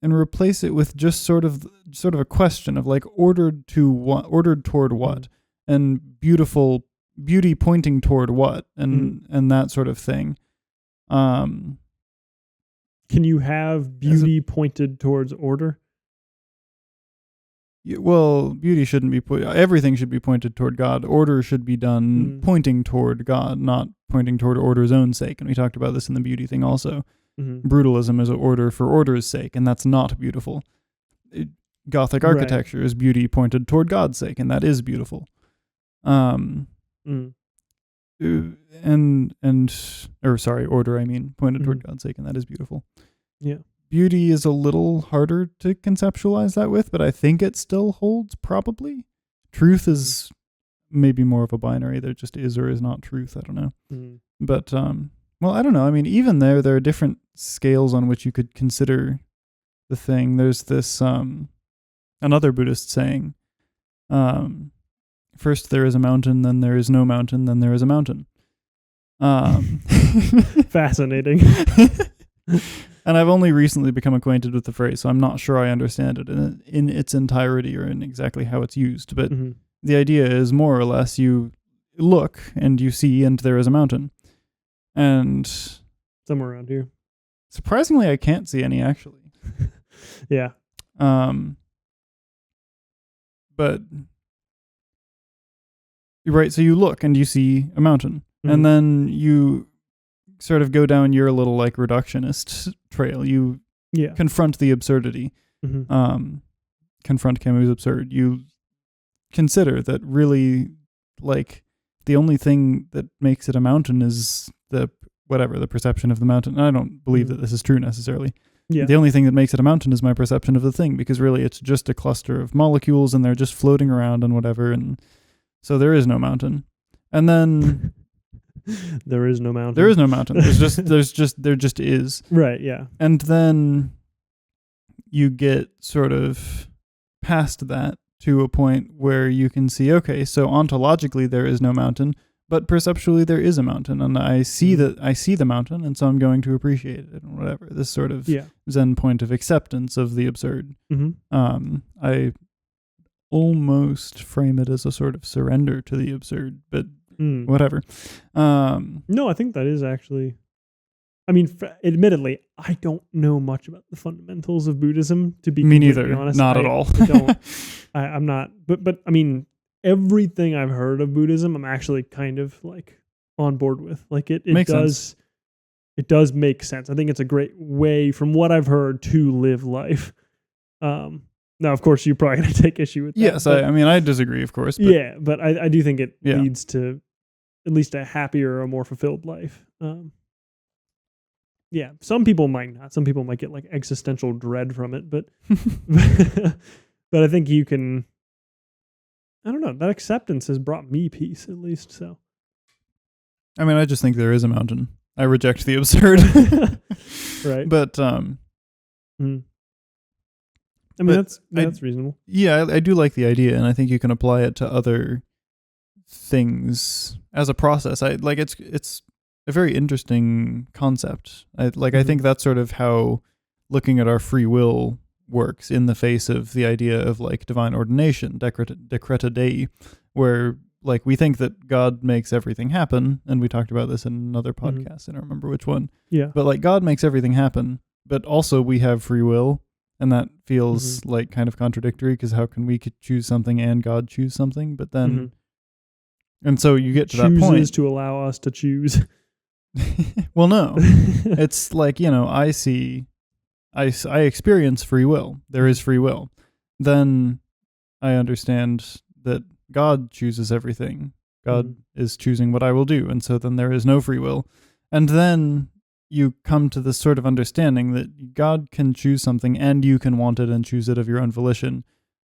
and replace it with just sort of a question of like ordered toward what, and beauty pointing toward what, and that sort of thing. Can
you have beauty pointed towards order?
Well, beauty shouldn't be everything should be pointed toward God. Order should be done pointing toward God, not pointing toward order's own sake. And we talked about this in the beauty thing also. Brutalism is an order for order's sake, and that's not beautiful. Gothic architecture is beauty pointed toward God's sake, and that is beautiful. Order, I mean, pointed toward God's sake, and that is beautiful.
Yeah.
Beauty is a little harder to conceptualize that with, but I think it still holds, probably. Truth is maybe more of a binary. There just is or is not truth. I don't know. But, well, I don't know. I mean, even there are different scales on which you could consider the thing. There's this, another Buddhist saying, first there is a mountain, then there is no mountain, then there is a mountain.
Fascinating.
And I've only recently become acquainted with the phrase, so I'm not sure I understand it in its entirety or in exactly how it's used. But the idea is more or less you look and you see and there is a mountain. And
somewhere around here.
Surprisingly, I can't see any, actually.
Yeah.
But right, so you look and you see a mountain. And then you sort of go down your little like reductionist trail. You confront the absurdity. Confront Camus' absurd. You consider that really, like, the only thing that makes it a mountain is the perception of the mountain. And I don't believe that this is true necessarily. Yeah. The only thing that makes it a mountain is my perception of the thing, because really it's just a cluster of molecules and they're just floating around and whatever. And so there is no mountain. And then
there is no mountain.
There is no mountain. There just is.
Right, yeah.
And then you get sort of past that to a point where you can see, okay, so ontologically there is no mountain, but perceptually there is a mountain, and I see the mountain, and so I'm going to appreciate it and whatever. This sort of Zen point of acceptance of the absurd. I almost frame it as a sort of surrender to the absurd, but whatever.
No, I think that is actually, I mean, admittedly, I don't know much about the fundamentals of Buddhism, to be completely honest.
Not at all.
I'm not, but I mean, everything I've heard of Buddhism, I'm actually kind of like on board with. Like it does make sense. I think it's a great way, from what I've heard, to live life. Now, of course, you're probably going to take issue with that.
Yes, I mean, I disagree, of course. But
but I do think it leads to at least a happier or more fulfilled life. Some people might not. Some people might get like existential dread from it, but but I think you can, I don't know, that acceptance has brought me peace, at least. So,
I mean, I just think there is a mountain. I reject the absurd.
Right.
But
I mean, that's reasonable.
Yeah, I do like the idea, and I think you can apply it to other things as a process. It's a very interesting concept. I think that's sort of how looking at our free will works in the face of the idea of like divine ordination, decreta Dei, where like we think that God makes everything happen, and we talked about this in another podcast. I don't remember which one. Yeah. But like God makes everything happen, but also we have free will. And that feels like kind of contradictory, because how can we choose something and God choose something? But then, and so you get to that point.
Chooses to allow us to choose.
Well, no. It's like, I experience free will. There is free will. Then I understand that God chooses everything. God is choosing what I will do. And so then there is no free will. And then you come to this sort of understanding that God can choose something and you can want it and choose it of your own volition,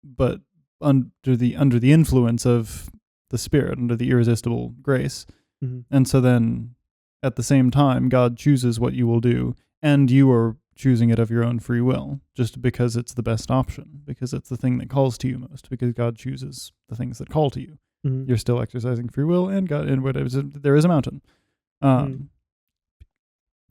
but under the influence of the Spirit, under the irresistible grace. And so then at the same time, God chooses what you will do, and you are choosing it of your own free will, just because it's the best option, because it's the thing that calls to you most, because God chooses the things that call to you. You're still exercising free will, and God, and whatever. There is a mountain.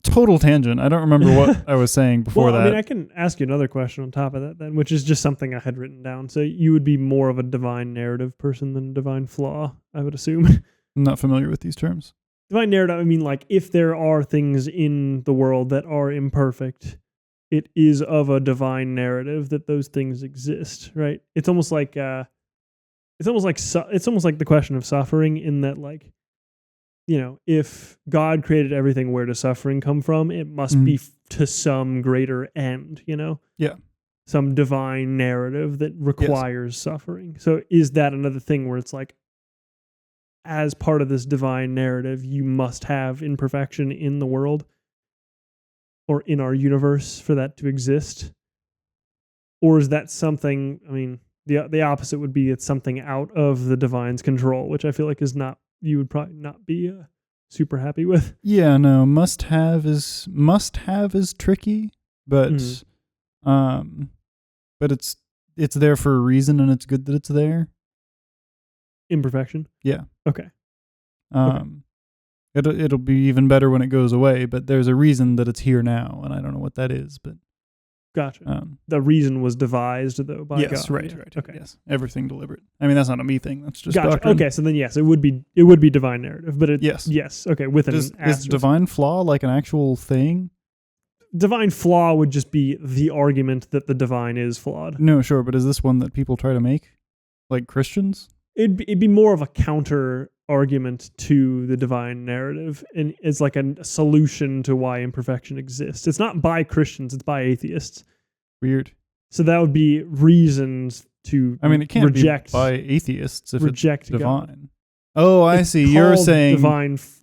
Total tangent. I don't remember what I was saying before that.
I mean, I can ask you another question on top of that then, which is just something I had written down. So you would be more of a divine narrative person than a divine flaw, I would assume.
I'm not familiar with these terms.
Divine narrative, I mean, like, if there are things in the world that are imperfect, it is of a divine narrative that those things exist, right? It's almost like the question of suffering, in that, like, if God created everything, where does suffering come from? It must be to some greater end,
Yeah.
Some divine narrative that requires suffering. So is that another thing where it's like, as part of this divine narrative, you must have imperfection in the world or in our universe for that to exist? Or is that something, I mean, the opposite would be it's something out of the divine's control, which I feel like you would probably not be super happy with.
Yeah, no, must have is tricky, but it's there for a reason, and it's good that it's there.
Imperfection?
Yeah.
Okay.
It'll be even better when it goes away, but there's a reason that it's here now, and I don't know what that is, but
gotcha. The reason was devised though by God.
Yes, right.
Okay.
Yes. Everything deliberate. I mean, that's not a me thing, that's just
gotcha.
doctrine.
Okay, so then yes, it would be divine narrative, but yes, okay, with an asterisk.
Is divine flaw like an actual thing?
Divine flaw would just be the argument that the divine is flawed.
No, sure, but is this one that people try to make? Like Christians?
It'd be more of a counter argument to the divine narrative, and it's like a solution to why imperfection exists. It's not by Christians, it's by atheists.
Weird.
So that would be reasons to
it can't
reject
be by atheists if
reject
it's divine.
God.
Oh, I see. You're saying
divine flaw.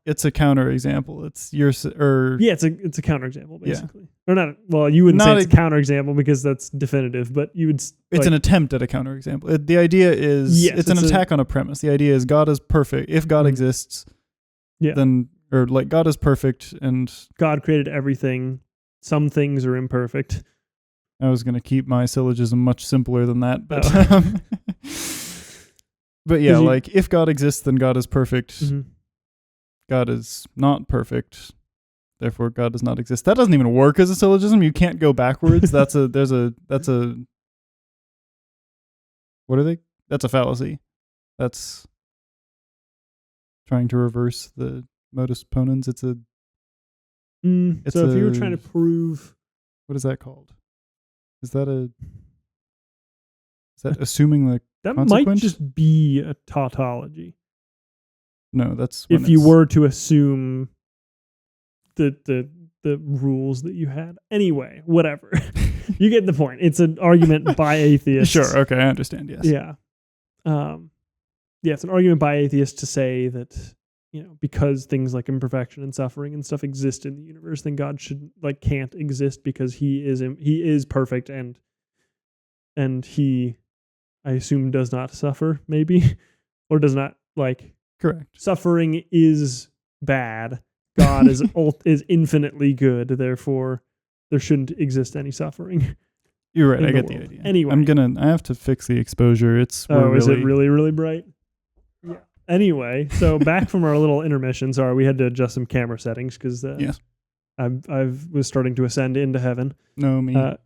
It's a counterexample. It's
it's a counterexample basically. Or not. Well, you wouldn't say it's a counterexample because that's definitive, but you would.
It's an attempt at a counterexample. The idea is it's an attack on a premise. The idea is God is perfect. If God exists, then God is perfect, and
God created everything. Some things are imperfect.
I was going to keep my syllogism much simpler than that, but but yeah, if God exists, then God is perfect. God is not perfect, therefore God does not exist. That doesn't even work as a syllogism. You can't go backwards. That's a what are they? That's a fallacy. That's trying to reverse the modus ponens. If
you were trying to prove,
what is that called? Is that assuming the
that
consequent?
might just be a tautology.
No, that's
if you were to assume the rules that you had. Anyway, whatever. You get the point. It's an argument by atheists.
Sure. Okay, I understand. Yes.
Yeah. It's an argument by atheists to say that, because things like imperfection and suffering and stuff exist in the universe, then God can't exist because he is perfect and he, I assume, does not suffer, maybe, or does not
correct.
Suffering is bad. God is infinitely good. Therefore, there shouldn't exist any suffering.
You're right. I get the idea.
Anyway,
I have to fix the exposure.
Is it really, really bright? Yeah. Anyway, so back from our little intermission. Sorry, we had to adjust some camera settings because
yes,
I was starting to ascend into heaven.
No, me.
You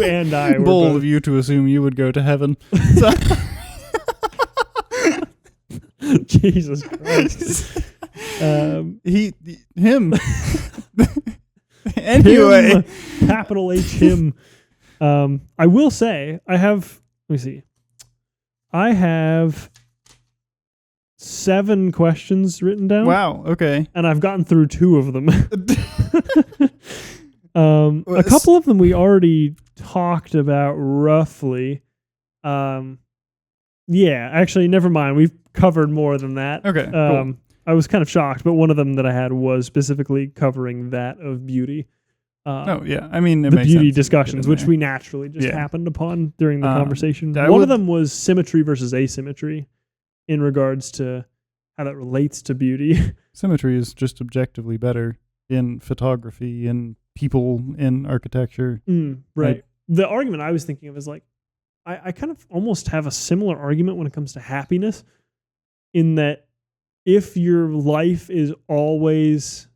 and I were
bold
both.
Of you to assume you would go to heaven.
Jesus Christ.
Him. Anyway,
him, capital H him. I will say I have 7 questions written down.
Wow. Okay.
And I've gotten through 2 of them. A couple of them we already talked about roughly. Yeah, actually, never mind. We've covered more than that.
Okay. Cool.
I was kind of shocked, but one of them that I had was specifically covering that of beauty.
Oh yeah, I mean
the beauty discussions, which we naturally just happened upon during the conversation. One of them was symmetry versus asymmetry, in regards to how that relates to beauty.
Symmetry is just objectively better in photography, in people, in architecture.
Right. The argument I was thinking of is like, I kind of almost have a similar argument when it comes to happiness, in that if your life is always,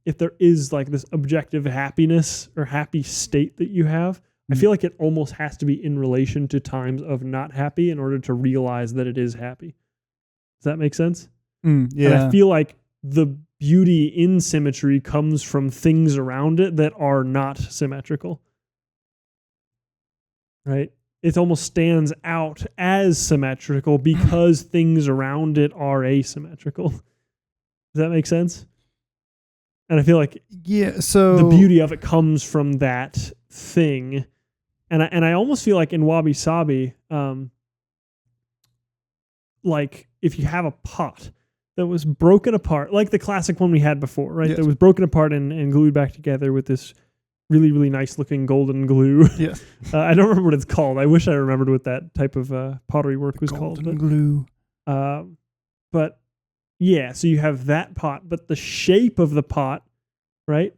if there is like this objective happiness or happy state that you have, I feel like it almost has to be in relation to times of not happy in order to realize that it is happy. Does that make sense?
Yeah.
And I feel like the beauty in symmetry comes from things around it that are not symmetrical. Right? It almost stands out as symmetrical because things around it are asymmetrical. Does that make sense? And I feel like
so
the beauty of it comes from that thing. And I almost feel like in Wabi Sabi, like if you have a pot that was broken apart, like the classic one we had before, right?
Yes.
That was broken apart and glued back together with this really, really nice looking golden glue.
Yes.
I don't remember what it's called. I wish I remembered what that type of pottery work was called.
Golden glue.
But yeah, so you have that pot, but the shape of the pot, right,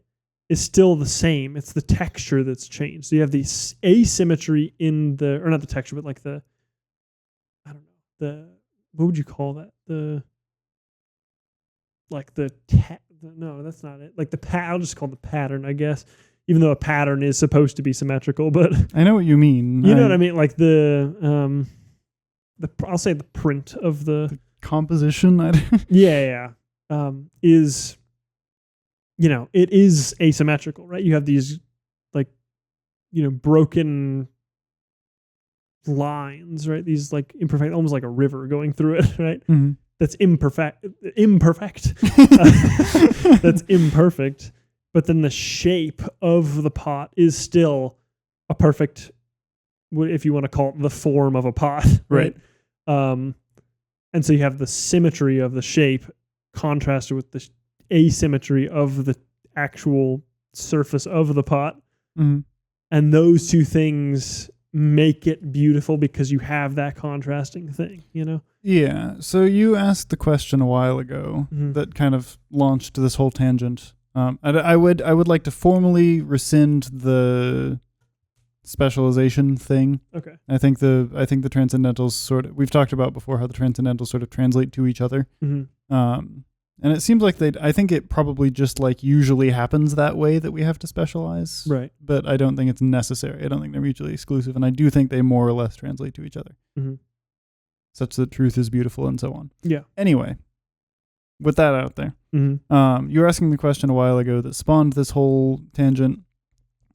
is still the same. It's the texture that's changed. So you have the asymmetry in the, or not the texture, but like the, I don't know, what would you call that? No, that's not it. Like I'll just call it the pattern, I guess. Even though a pattern is supposed to be symmetrical, but
I know what you mean.
You know what I mean? Like I'll say the print of the
composition.
Is, it is asymmetrical, right? You have these like, broken lines, right? These like imperfect, almost like a river going through it, right?
Mm-hmm.
That's imperfect. That's imperfect. But then the shape of the pot is still a perfect, if you want to call it the form of a pot, right? And so you have the symmetry of the shape contrasted with the asymmetry of the actual surface of the pot.
Mm-hmm.
And those two things make it beautiful because you have that contrasting thing,
Yeah. So you asked the question a while ago that kind of launched this whole tangent. I would like to formally rescind the specialization thing.
Okay.
I think the transcendentals sort of, we've talked about before how the transcendentals sort of translate to each other. And it seems like I think it probably just like usually happens that way, that we have to specialize.
Right.
But I don't think it's necessary. I don't think they're mutually exclusive. And I do think they more or less translate to each other. Such that truth is beautiful and so on.
Yeah.
Anyway, with that out there, you were asking the question a while ago that spawned this whole tangent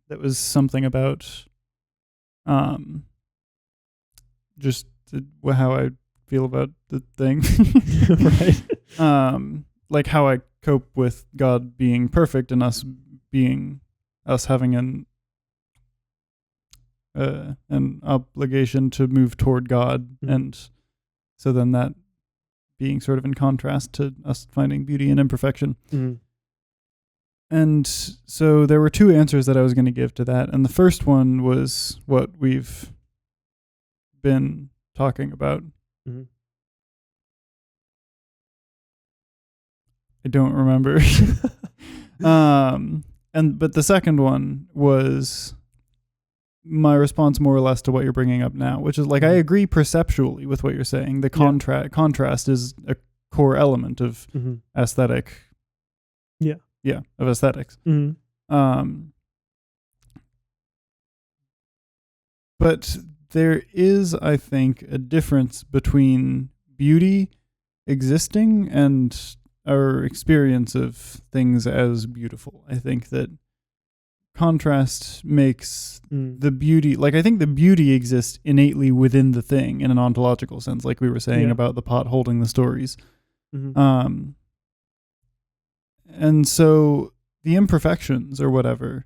that was something about just how I feel about the thing.
Right.
Like how I cope with God being perfect and us having an obligation to move toward God, and so then that being sort of in contrast to us finding beauty in imperfection. And so there were 2 answers that I was going to give to that, and the first one was what we've been talking about. I don't remember. But the second one was my response more or less to what you're bringing up now, which is like, I agree perceptually with what you're saying. The contrast is a core element of aesthetic. Yeah, of aesthetics. But there is, I think, a difference between beauty existing and our experience of things as beautiful. I think that contrast makes the beauty, like I think the beauty exists innately within the thing in an ontological sense, like we were saying about the pot holding the stories. And so the imperfections or whatever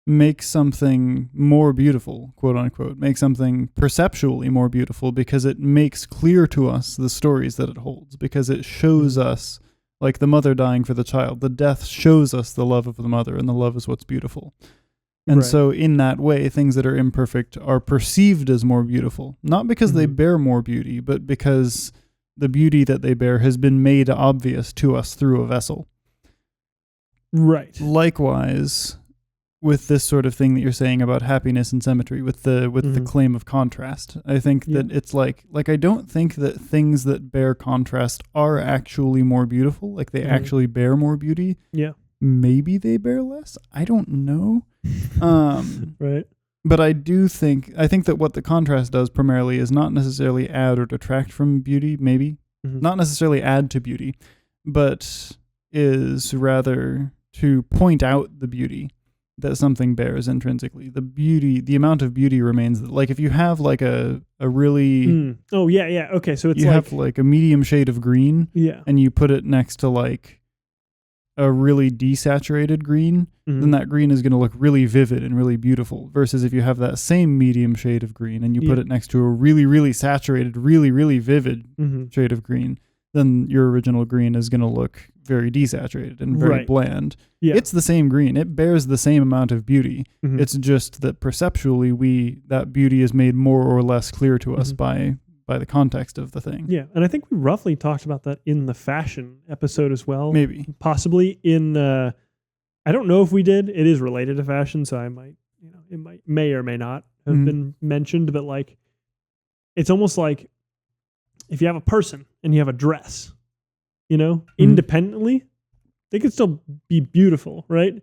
make something more beautiful, quote unquote, make something perceptually more beautiful because it makes clear to us the stories that it holds, because it shows us, like the mother dying for the child, the death shows us the love of the mother, and the love is what's beautiful. And so in that way, things that are imperfect are perceived as more beautiful, not because they bear more beauty, but because the beauty that they bear has been made obvious to us through a vessel.
Right.
Likewise, with this sort of thing that you're saying about happiness and symmetry, with the claim of contrast, I think that it's like I don't think that things that bear contrast are actually more beautiful, like they actually bear more beauty.
Yeah.
Maybe they bear less. I don't know.
Right.
But I think that what the contrast does primarily is not necessarily add or detract from beauty, maybe. Not necessarily add to beauty, but is rather to point out the beauty that something bears intrinsically. The amount of beauty remains. Like if you have like a really
okay, so it's
you have like a medium shade of green, and you put it next to like a really desaturated green, then that green is going to look really vivid and really beautiful. Versus if you have that same medium shade of green and you put it next to a really, really saturated, really, really vivid shade of green, then your original green is going to look very desaturated and very bland. Yeah. It's the same green. It bears the same amount of beauty. It's just that perceptually that beauty is made more or less clear to us by the context of the thing.
Yeah, and I think we roughly talked about that in the fashion episode as well.
Maybe.
Possibly in I don't know if we did. It is related to fashion, so I might, may or may not have been mentioned, but like it's almost like if you have a person and you have a dress, independently, they could still be beautiful, right?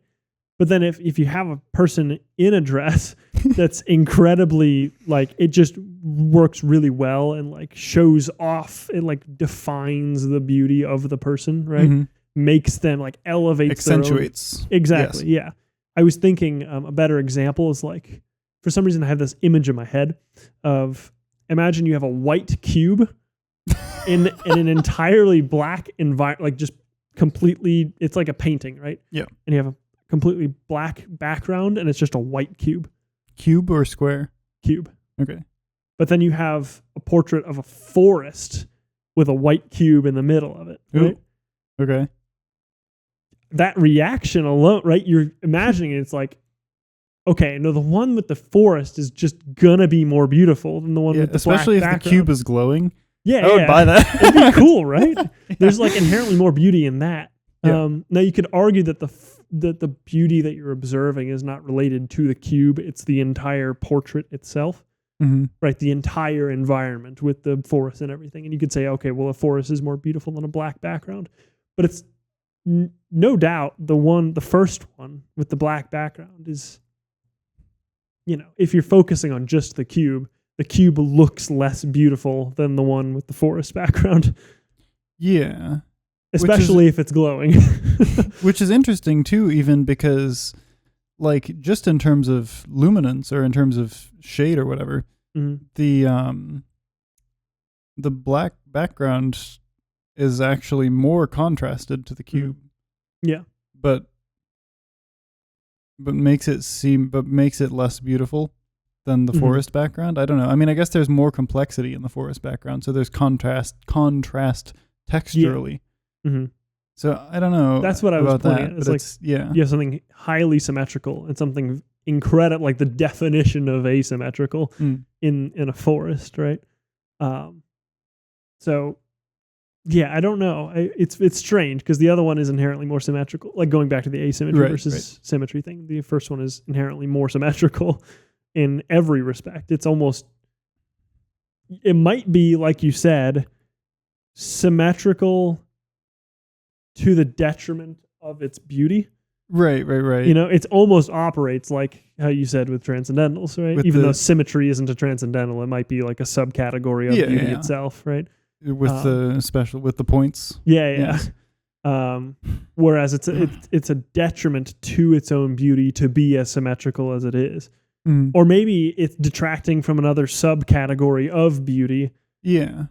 But then if you have a person in a dress that's incredibly, like, it just works really well and like shows off, it like defines the beauty of the person, right? Makes them like elevates,
accentuates.
Exactly. Yes. Yeah. I was thinking a better example is like, for some reason I have this image in my head of, imagine you have a white cube in an entirely black environment, like just completely, it's like a painting, right?
Yeah.
And you have a completely black background and it's just a white cube.
Cube or square?
Cube.
Okay.
But then you have a portrait of a forest with a white cube in the middle of it, right?
Ooh. Okay.
That reaction alone, right? You're imagining it's like, okay, no, the one with the forest is just gonna be more beautiful than the one with the
especially if
black
the cube is glowing.
Yeah,
I would buy that.
It'd be cool, right? There's like inherently more beauty in that. Now you could argue that the beauty that you're observing is not related to the cube; it's the entire portrait itself, right? The entire environment with the forest and everything. And you could say, okay, well, a forest is more beautiful than a black background, but it's no doubt the first one with the black background is, if you're focusing on just the cube looks less beautiful than the one with the forest background.
Yeah.
Especially if it's glowing.
Which is interesting too, even because like just in terms of luminance or in terms of shade or whatever, the black background is actually more contrasted to the cube.
Yeah.
But makes it less beautiful than the forest background. I don't know. I mean, I guess there's more complexity in the forest background, so there's contrast texturally.
Yeah.
So I don't know.
That's what I was pointing at. It's like you have something highly symmetrical and something incredible, like the definition of asymmetrical in a forest, right? So yeah, I don't know. It's strange because the other one is inherently more symmetrical. Like going back to the asymmetry versus symmetry thing, the first one is inherently more symmetrical in every respect. It might be, like you said, symmetrical to the detriment of its beauty.
Right.
It almost operates like how you said with transcendentals, right? Even though symmetry isn't a transcendental, it might be like a subcategory of beauty itself, right?
With the points.
Yeah. Whereas it's a detriment to its own beauty to be as symmetrical as it is. Or maybe it's detracting from another subcategory of beauty.
Yeah.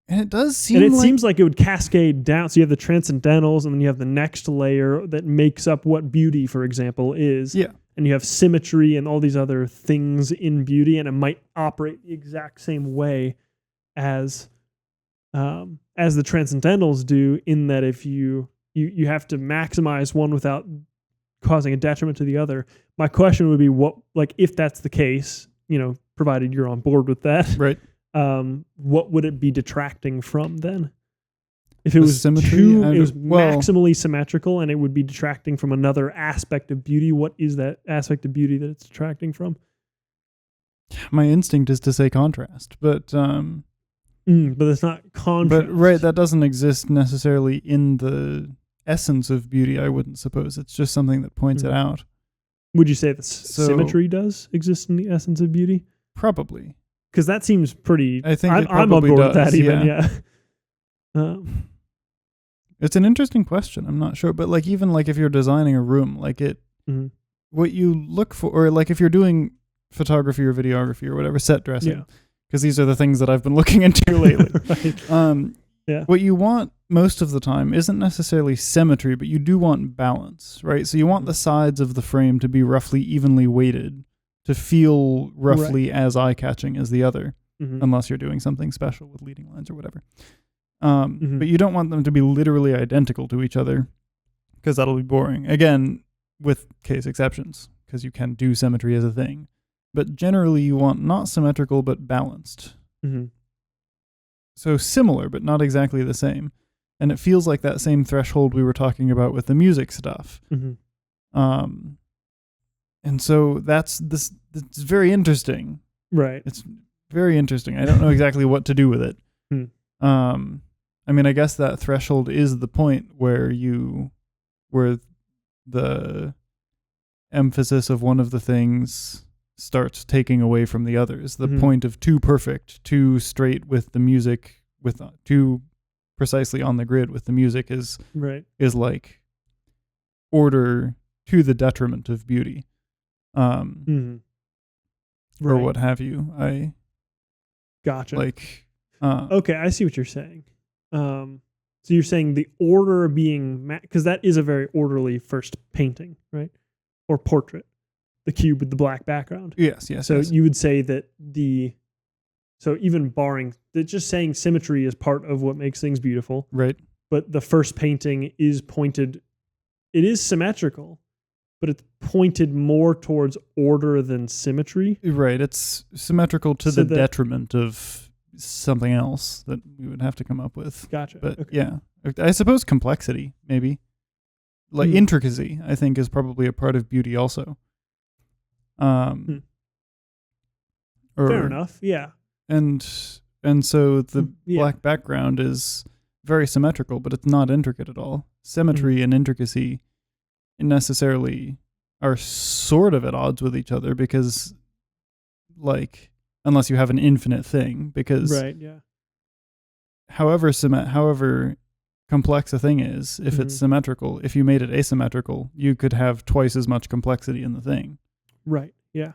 And it does seem
and it seems like it would cascade down. So you have the transcendentals, and then you have the next layer that makes up what beauty, for example, is.
Yeah.
And you have symmetry and all these other things in beauty, and it might operate the exact same way as the transcendentals do, in that if you have to maximize one without causing a detriment to the other. My question would be, if that's the case, provided you're on board with that,
right?
What would it be detracting from then? If it was
symmetry,
maximally symmetrical, and it would be detracting from another aspect of beauty, what is that aspect of beauty that it's detracting from?
My instinct is to say contrast, but
it's not contrast.
But right, that doesn't exist necessarily in the essence of beauty, I wouldn't suppose. It's just something that points it out.
Would you say that symmetry does exist in the essence of beauty?
Probably.
Because that seems pretty...
I think
I'm on board with that even, yeah.
It's an interesting question. I'm not sure. But even if you're designing a room, what you look for, or if you're doing photography or videography or whatever, set dressing, because these are the things that I've been looking into lately.
Right.
What you want most of the time isn't necessarily symmetry, but you do want balance, right? So you want the sides of the frame to be roughly evenly weighted, to feel roughly as eye-catching as the other, unless you're doing something special with leading lines or whatever. But you don't want them to be literally identical to each other, because that'll be boring. Again, with case exceptions, because you can do symmetry as a thing. But generally you want not symmetrical, but balanced. So similar, but not exactly the same. And it feels like that same threshold we were talking about with the music stuff. And so it's very interesting.
Right.
It's very interesting. I don't know exactly what to do with it. I mean, I guess that threshold is the point where the emphasis of one of the things starts taking away from the others. The point of too perfect, too straight with the music, with too precisely on the grid with the music is like order to the detriment of beauty. Or what have you. I
gotcha.
Okay,
I see what you're saying. So you're saying the order being because that is a very orderly first painting, right? Or portrait. The cube with the black background.
Yes.
So you would say that so even barring that, just saying symmetry is part of what makes things beautiful.
Right.
But the first painting is pointed, it is symmetrical, but it's pointed more towards order than symmetry.
Right. It's symmetrical to the detriment of something else that we would have to come up with.
Gotcha.
But yeah, I suppose complexity, maybe. Intricacy, I think, is probably a part of beauty also.
Fair enough. Yeah.
And so the black background is very symmetrical, but it's not intricate at all. Symmetry and intricacy necessarily are sort of at odds with each other, because unless you have an infinite thing, because however complex a thing is, if it's symmetrical, if you made it asymmetrical, you could have twice as much complexity in the thing.
Right. Yeah.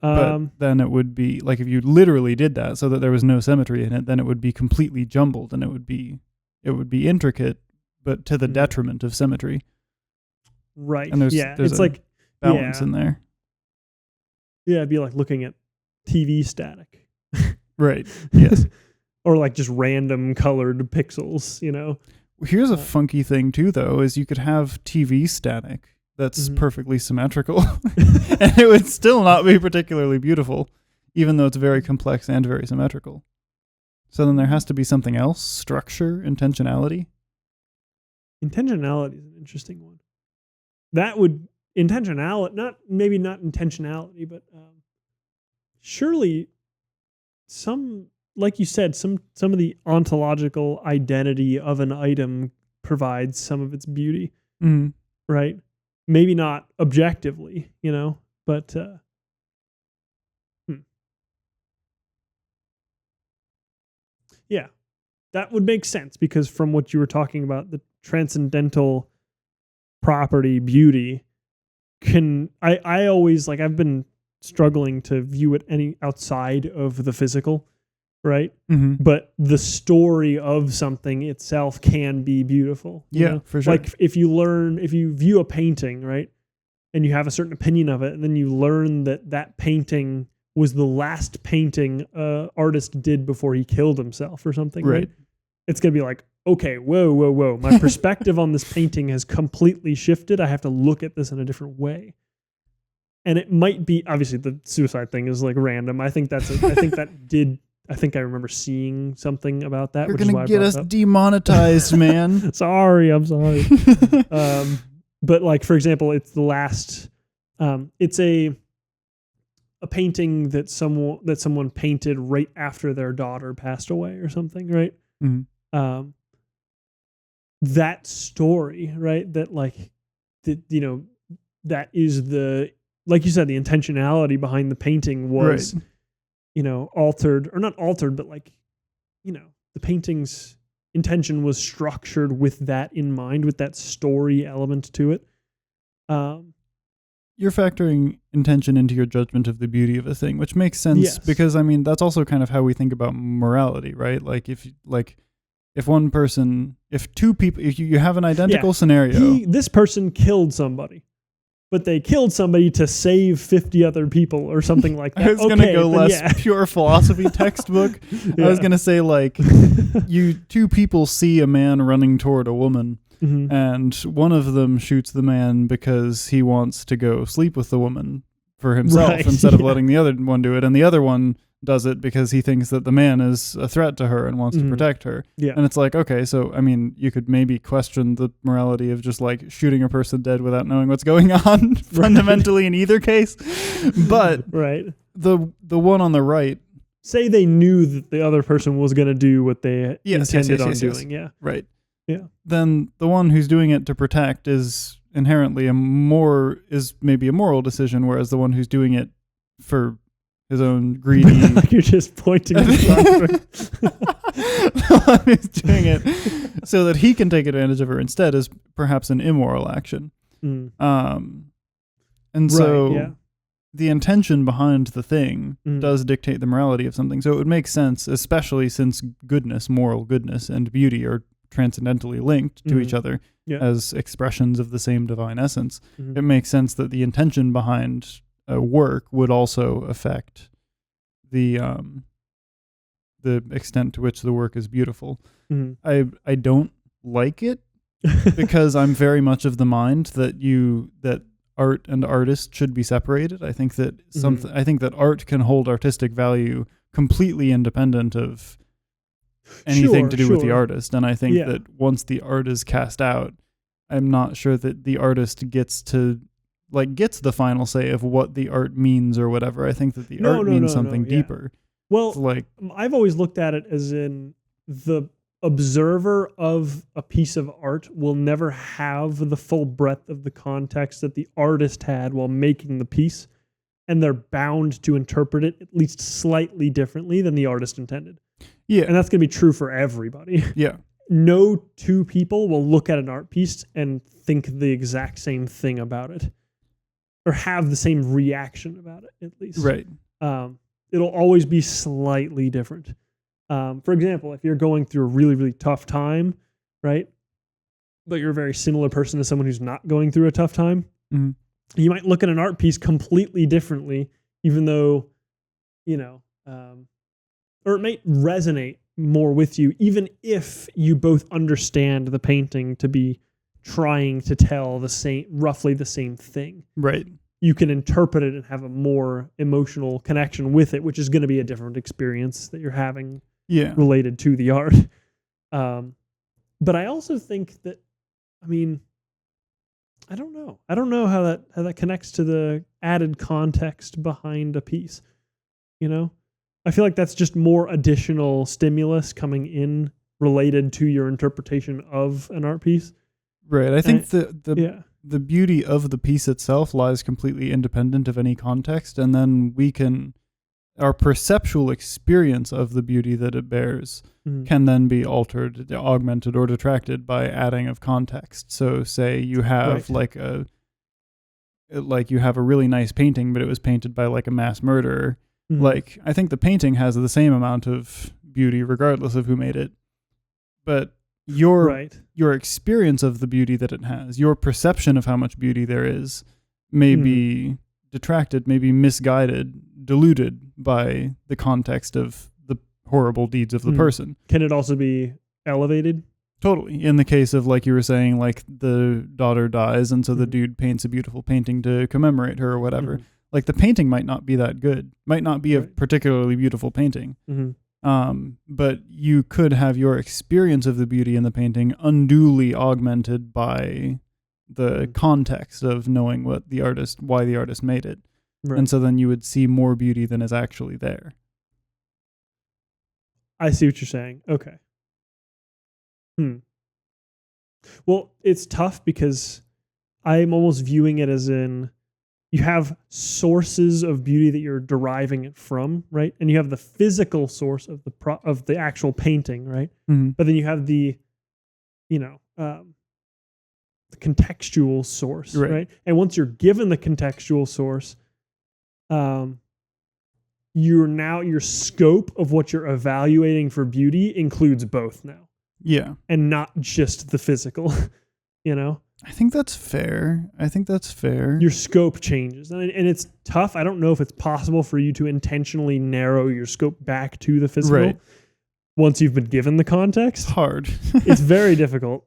But then it would be if you literally did that so that there was no symmetry in it, then it would be completely jumbled, and it would be intricate, but to the detriment of symmetry.
Right.
And there's
it's
balance in there.
Yeah, it'd be like looking at TV static.
Right. Yes.
Or just random colored pixels,
Here's a funky thing too, though, is you could have TV static that's perfectly symmetrical, and it would still not be particularly beautiful, even though it's very complex and very symmetrical. So then there has to be something else: structure, intentionality.
Intentionality is an interesting one. That would intentionality, not intentionality, but surely like you said, some of the ontological identity of an item provides some of its beauty, right? Maybe not objectively, but yeah, that would make sense, because from what you were talking about, transcendental property, beauty, I always, like, I've been struggling to view it any outside of the physical, right?
Mm-hmm.
But the story of something itself can be beautiful. You know?
For sure.
Like if you view a painting, right, and you have a certain opinion of it, and then you learn that painting was the last painting artist did before he killed himself or something, right? It's going to be like, okay, whoa. My perspective on this painting has completely shifted. I have to look at this in a different way. And it might be, obviously the suicide thing is like random. I think I remember seeing something about that.
You're going to get us demonetized, man.
I'm sorry. But like, for example, it's the last, it's a painting that someone painted right after their daughter passed away or something, right?
Mm-hmm.
That story, right? That like, that is the, like you said, the intentionality behind the painting was, altered, or not altered, but like, the painting's intention was structured with that in mind, with that story element to it.
You're factoring intention into your judgment of the beauty of a thing, which makes sense because, I mean, that's also kind of how we think about morality, right? Like if two people, if you have an identical scenario.
This person killed somebody, but they killed somebody to save 50 other people or something like that.
I was going to go less pure philosophy textbook. I was going to say, like, two people see a man running toward a woman, and one of them shoots the man because he wants to go sleep with the woman for himself instead of letting the other one do it. And the other one does it because he thinks that the man is a threat to her and wants to protect her. Yeah. And it's like, okay, so, I mean, you could maybe question the morality of just like shooting a person dead without knowing what's going on fundamentally in either case. But the one on the right,
say they knew that the other person was going to do what they intended on doing. Yeah.
Right. Yeah. Then the one who's doing it to protect is inherently maybe a moral decision, whereas the one who's doing it for his own greedy.
You're just pointing at the
one who's doing it so that he can take advantage of her instead is perhaps an immoral action. And so the intention behind the thing does dictate the morality of something. So it would make sense, especially since moral goodness, and beauty are transcendentally linked to each other as expressions of the same divine essence. It makes sense that the intention behind a work would also affect the extent to which the work is beautiful. I don't like it because I'm very much of the mind that art and artist should be separated. I think that I think that art can hold artistic value completely independent of anything to do with the artist. And I think that once the art is cast out, I'm not sure that the artist gets the final say of what the art means or whatever. I think that the art means something deeper.
Well, like, I've always looked at it as in the observer of a piece of art will never have the full breadth of the context that the artist had while making the piece, and they're bound to interpret it at least slightly differently than the artist intended. Yeah. And that's going to be true for everybody.
Yeah.
No two people will look at an art piece and think the exact same thing about it, or have the same reaction about it, at least.
Right.
It'll always be slightly different. For example, if you're going through a really, really tough time, right, but you're a very similar person to someone who's not going through a tough time, you might look at an art piece completely differently, even though, or it might resonate more with you, even if you both understand the painting to be trying to tell roughly the same thing.
Right.
You can interpret it and have a more emotional connection with it, which is going to be a different experience that you're having related to the art. But I also think that, I mean, I don't know. I don't know how that connects to the added context behind a piece. I feel like that's just more additional stimulus coming in related to your interpretation of an art piece.
Right. I think the beauty of the piece itself lies completely independent of any context, and then we can, our perceptual experience of the beauty that it bears can then be altered, augmented, or detracted by adding of context. So say you have you have a really nice painting, but it was painted by like a mass murderer. Like, I think the painting has the same amount of beauty regardless of who made it. But your experience of the beauty that it has, your perception of how much beauty there is, may be detracted, may be misguided, diluted by the context of the horrible deeds of the person.
Can it also be elevated?
Totally. In the case of, like you were saying, like the daughter dies, and so the dude paints a beautiful painting to commemorate her or whatever. Like, the painting might not be that good, might not be a particularly beautiful painting. But you could have your experience of the beauty in the painting unduly augmented by the context of knowing why the artist made it. And so then you would see more beauty than is actually there.
I see what you're saying. Okay. Well, it's tough because I'm almost viewing it as in you have sources of beauty that you're deriving it from, right? And you have the physical source of the actual painting, right? But then you have the contextual source, right? And once you're given the contextual source, your scope of what you're evaluating for beauty includes both now.
Yeah.
And not just the physical,
I think that's fair.
Your scope changes. And it's tough. I don't know if it's possible for you to intentionally narrow your scope back to the physical once you've been given the context.
It's hard.
It's very difficult.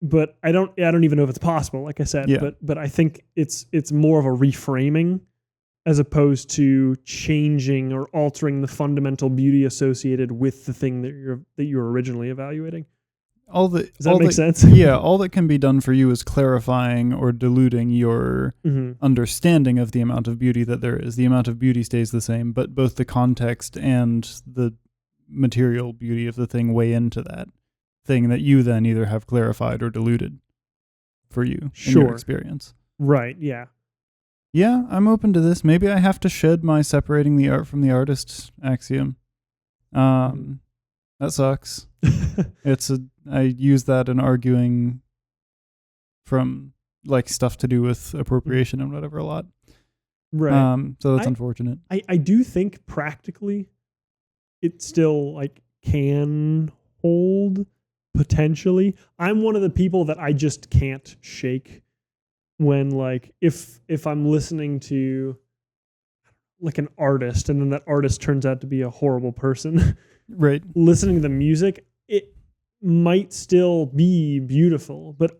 But I don't even know if it's possible, like I said.
Yeah.
But I think it's more of a reframing as opposed to changing or altering the fundamental beauty associated with the thing that you're originally evaluating. Does that make sense?
Yeah, all that can be done for you is clarifying or diluting your understanding of the amount of beauty that there is. The amount of beauty stays the same, but both the context and the material beauty of the thing weigh into that thing that you then either have clarified or diluted for you in your experience. Right,
yeah.
Yeah, I'm open to this. Maybe I have to shed my separating the art from the artist axiom. That sucks. I use that in arguing from like stuff to do with appropriation and whatever a lot.
Right.
So that's unfortunate.
I do think practically it still like can hold potentially. I'm one of the people that I just can't shake when like if I'm listening to like an artist and then that artist turns out to be a horrible person.
Right.
Listening to the music, it might still be beautiful, but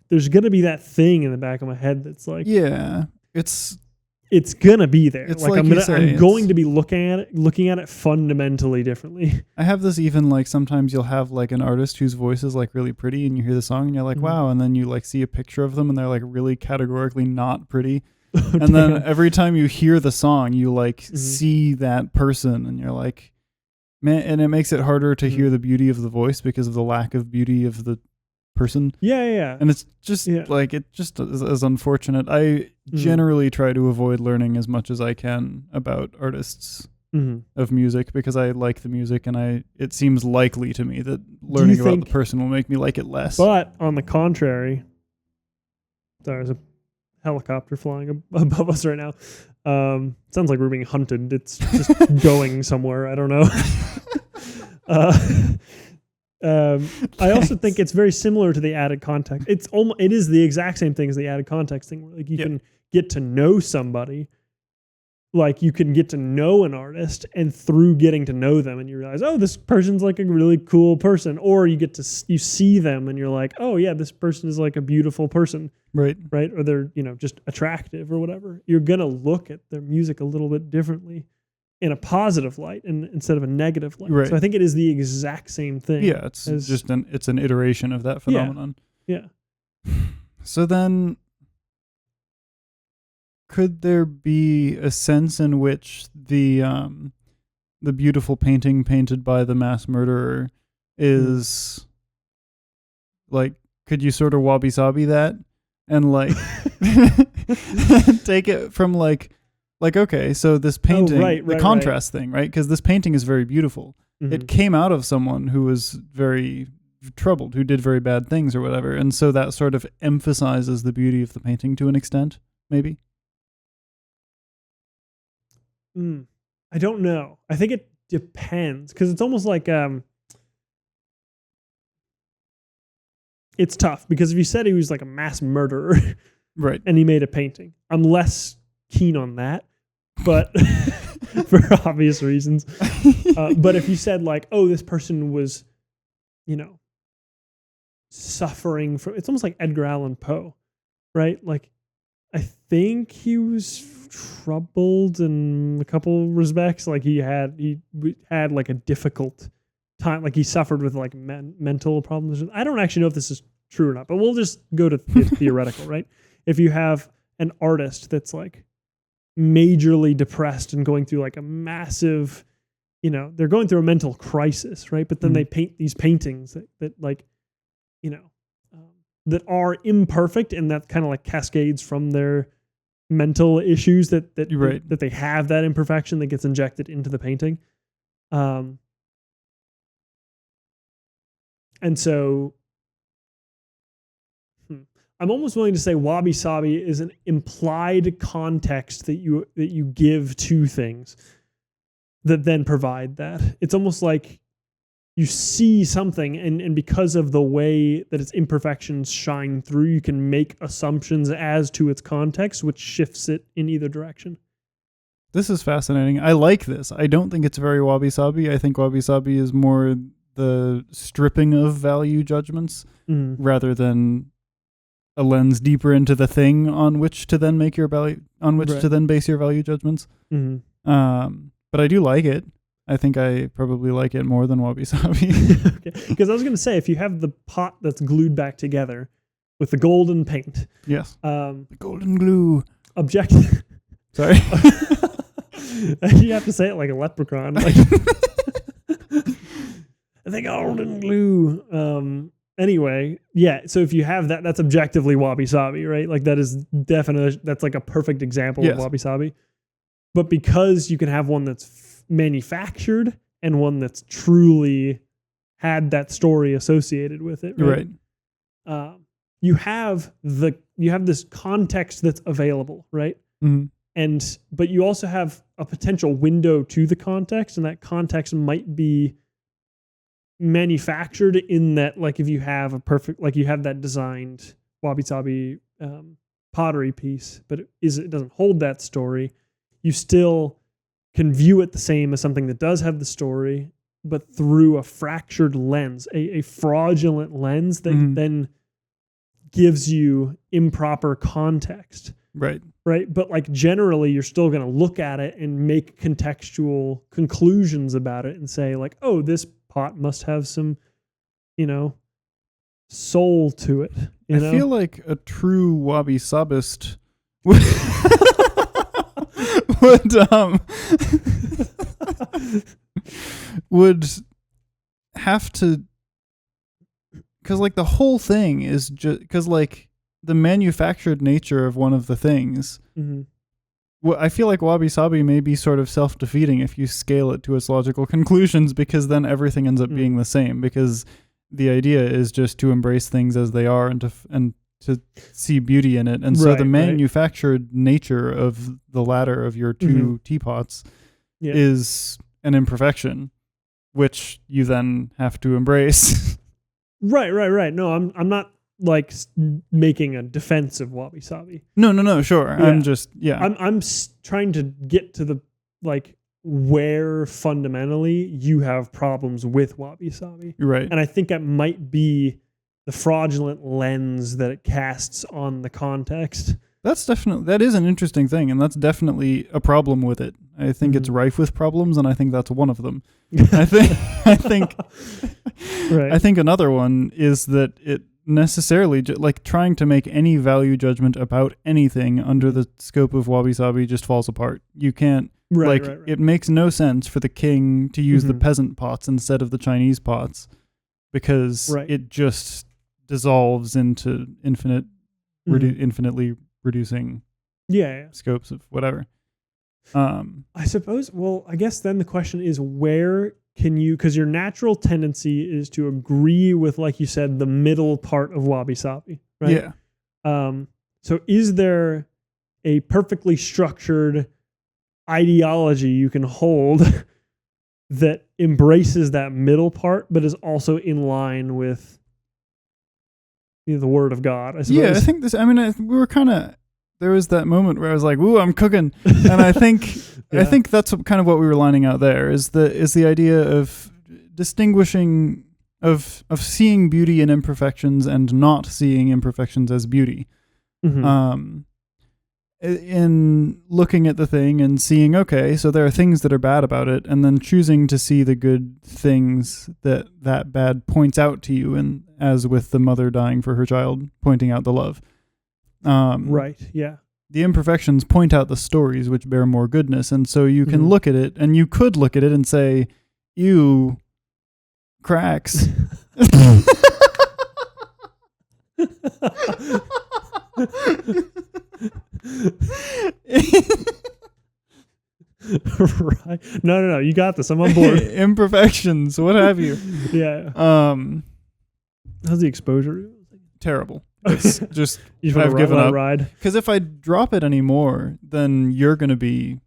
there's going to be that thing in the back of my head that's like,
yeah, it's
going to be there.
It's
like I'm going to be looking at it fundamentally differently.
I have this even like sometimes you'll have like an artist whose voice is like really pretty and you hear the song and you're like, wow. And then you like see a picture of them and they're like really categorically not pretty. And then every time you hear the song, you like see that person and you're like, man, and it makes it harder to hear the beauty of the voice because of the lack of beauty of the person.
Yeah.
And it's just like, it just is unfortunate. I generally try to avoid learning as much as I can about artists of music because I like the music and it seems likely to me that learning about the person will make me like it less.
But on the contrary, there's a helicopter flying above us right now. Sounds like we're being hunted. It's just going somewhere. I don't know. I also think it's very similar to the added context. It is the exact same thing as the added context thing. Like you can get to know somebody, like you can get to know an artist, and through getting to know them, and you realize, oh, this person's like a really cool person, or you see them, and you're like, oh yeah, this person is like a beautiful person, right, or they're just attractive or whatever. You're gonna look at their music a little bit differently in a positive light and instead of a negative light. Right. So I think it is the exact same thing.
Yeah, it's an iteration of that phenomenon.
Yeah.
So then could there be a sense in which the beautiful painting painted by the mass murderer is like, could you sort of Wabi Sabi that and like take it from like like, okay, so this painting,
right,
the
right,
contrast thing, right? Because this painting is very beautiful.
Mhm.
It came out of someone who was very troubled, who did very bad things or whatever. And so that sort of emphasizes the beauty of the painting to an extent, maybe.
I don't know. I think it depends, because it's almost like it's tough, because if you said he was like a mass murderer
Right.
and he made a painting, I'm less keen on that, but for obvious reasons. But if you said like, oh, this person was, you know, suffering from, it's almost like Edgar Allan Poe, right? Like, I think he was troubled in a couple respects. Like he had like a difficult time. Like he suffered with like mental problems. I don't actually know if this is true or not, but we'll just go to theoretical, right? If you have an artist that's like majorly depressed and going through like a massive, they're going through a mental crisis, right? But then they paint these paintings that like, that are imperfect, and that kind of like cascades from their mental issues that they have that imperfection that gets injected into the painting. And so I'm almost willing to say Wabi Sabi is an implied context that you give to things that then provide that. It's almost like you see something, and because of the way that its imperfections shine through, you can make assumptions as to its context, which shifts it in either direction.
This is fascinating. I like this. I don't think it's very Wabi Sabi. I think Wabi Sabi is more the stripping of value judgments rather than a lens deeper into the thing on which to then make your value, on which to then base your value judgments. But I do like it. I think I probably like it more than Wabi Sabi.
Okay. Because I was going to say, if you have the pot that's glued back together with the golden paint.
Yes. The golden glue.
Objective.
Sorry.
You have to say it like a leprechaun. Like, the golden glue. Anyway, yeah. So if you have that, that's objectively Wabi Sabi, right? Like that is that's like a perfect example of Wabi Sabi. But because you can have one that's manufactured and one that's truly had that story associated with it, right? You have this context that's available, right? But you also have a potential window to the context, and that context might be manufactured in that, like if you have you have that designed Wabi Sabi pottery piece, but it doesn't hold that story, you still can view it the same as something that does have the story, but through a fractured lens, a fraudulent lens that then gives you improper context. Right. But like generally, you're still going to look at it and make contextual conclusions about it and say like, oh, this pot must have some, soul to it. I
feel like a true Wabi Sabist would have to, because like the whole thing is just because like the manufactured nature of one of the things. Well, I feel like Wabi Sabi may be sort of self-defeating if you scale it to its logical conclusions, because then everything ends up being the same, because the idea is just to embrace things as they are and to see beauty in it. And so the manufactured nature of the latter of your two teapots is an imperfection, which you then have to embrace.
Right. No, I'm not like making a defense of Wabi Sabi.
No, sure. Yeah. I'm just,
I'm trying to get to the, like, where fundamentally you have problems with Wabi Sabi.
Right.
And I think that might be the fraudulent lens that it casts on the context.
That is an interesting thing, and that's definitely a problem with it. I think it's rife with problems, and I think that's one of them. I think I think another one is that it necessarily, like, trying to make any value judgment about anything under the scope of Wabi Sabi just falls apart. You can't, it makes no sense for the king to use the peasant pots instead of the Chinese pots, because it just dissolves into infinitely reducing scopes of whatever.
I suppose, well, I guess then the question is, where can you, because your natural tendency is to agree with, like you said, the middle part of Wabi Sabi, right?
Yeah.
So is there a perfectly structured ideology you can hold that embraces that middle part, but is also in line with the word of God, I suppose?
Yeah, I think we were kind of, there was that moment where I was like, "Ooh, I'm cooking," and I think
Yeah.
I think that's kind of what we were lining out there is the idea of distinguishing of seeing beauty in imperfections and not seeing imperfections as beauty.
Mhm.
In looking at the thing and seeing, okay, so there are things that are bad about it, and then choosing to see the good things that bad points out to you, and as with the mother dying for her child, pointing out the love.
Right. Yeah.
The imperfections point out the stories which bear more goodness, and so you can
Mhm.
look at it, and you could look at it and say, "Ew, cracks."
Right. No. You got this. I'm on board.
Imperfections, what have you?
Yeah. How's the exposure?
Terrible. It's just
You
I've given up.
Ride.
Because if I drop it anymore, then you're gonna be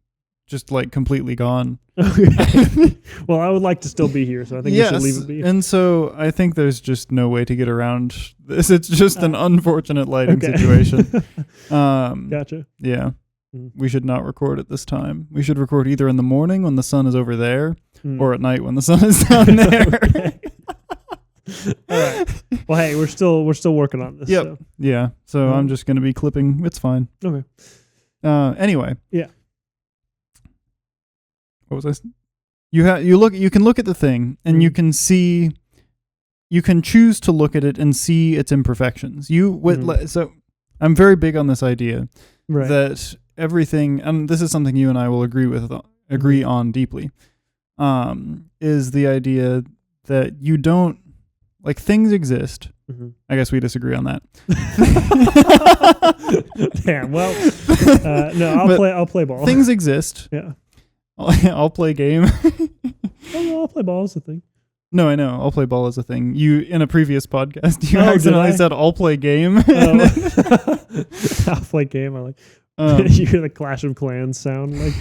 just like completely gone.
Well, I would like to still be here, so I think
Yes,
we should leave it be.
and so I think there's just no way to get around this. It's just an unfortunate lighting
Okay.
situation.
Gotcha.
Yeah.
Mm.
We should not record at this time. We should record either in the morning when the sun is over there, or at night when the sun is down there.
Okay. All right. Well, hey, we're still working on this.
Yep.
So.
Yeah. So I'm just going to be clipping. It's fine.
Okay.
Anyway.
Yeah.
What was I? You can look at the thing and you can see. You can choose to look at it and see its imperfections. So I'm very big on this idea that everything, and this is something you and I will agree on deeply, is the idea that you don't, like, things exist. Mm-hmm. I guess we disagree on that.
Damn. Well, no, I'll play ball.
Things exist.
Yeah.
I'll play game.
I'll play ball as a thing.
No, I know. I'll play ball as a thing. You, in a previous podcast, you accidentally said I'll play game.
I'll play game. I like. You hear the Clash of Clans sound. Like,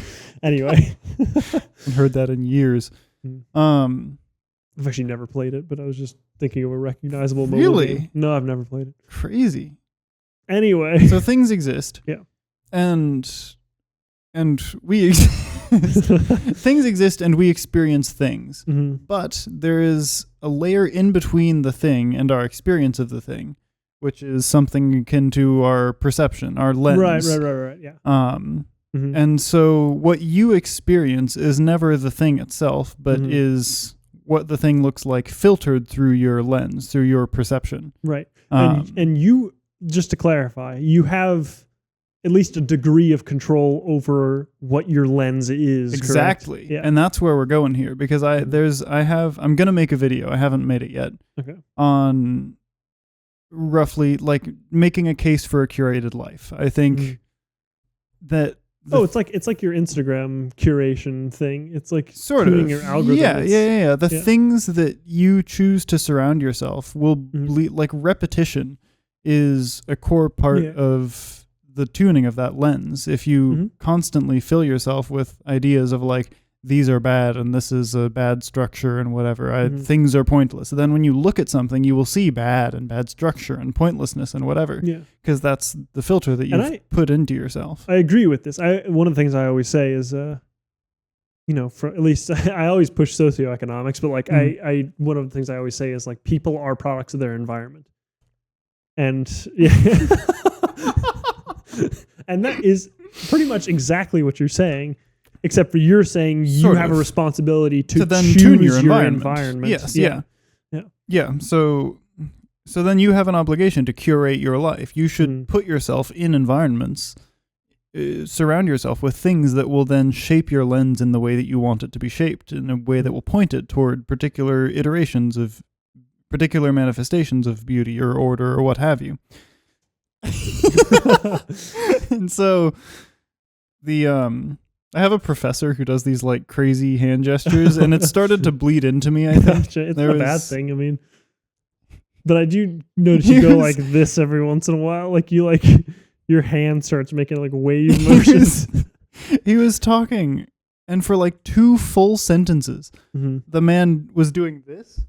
anyway.
I've heard that in years.
I've actually never played it, but I was just thinking of a recognizable mobile
Really?
game. No, I've never played it.
Crazy.
Anyway.
So things exist.
Yeah.
And we things exist and we experience things. Mm-hmm. But there is a layer in between the thing and our experience of the thing, which is something akin to our perception, our lens.
Right. Yeah.
Mm-hmm. And so what you experience is never the thing itself, but is what the thing looks like filtered through your lens, through your perception.
Right. And you, just to clarify, you have at least a degree of control over what your lens is.
Exactly.
Yeah.
And that's where we're going here, because I'm going to make a video. I haven't made it yet.
Okay.
On roughly like making a case for a curated life. I think that
it's like your Instagram curation thing. It's like
sort
tuning
of
your algorithm.
Yeah. The things that you choose to surround yourself will like repetition is a core part of the tuning of that lens. If you constantly fill yourself with ideas of like, these are bad and this is a bad structure and whatever, things are pointless. So then when you look at something, you will see bad and bad structure and pointlessness and whatever. Yeah. Because that's the filter that you've put into yourself.
I agree with this. One of the things I always say is, at least I always push socioeconomics, but like one of the things I always say is like, people are products of their environment. And and that is pretty much exactly what you're saying, except for you're saying you have a responsibility to then tune your environment.
Yes, yeah. So then you have an obligation to curate your life. You should put yourself in environments, surround yourself with things that will then shape your lens in the way that you want it to be shaped, in a way that will point it toward particular iterations of particular manifestations of beauty or order or what have you. And so the I have a professor who does these like crazy hand gestures, and it started to bleed into me. I think
Gotcha. It's not a bad thing. I mean, but I do notice you go like this every once in a while. Like you like your hand starts making like wave motions.
He was talking, and for like 2 full sentences, the man was doing this.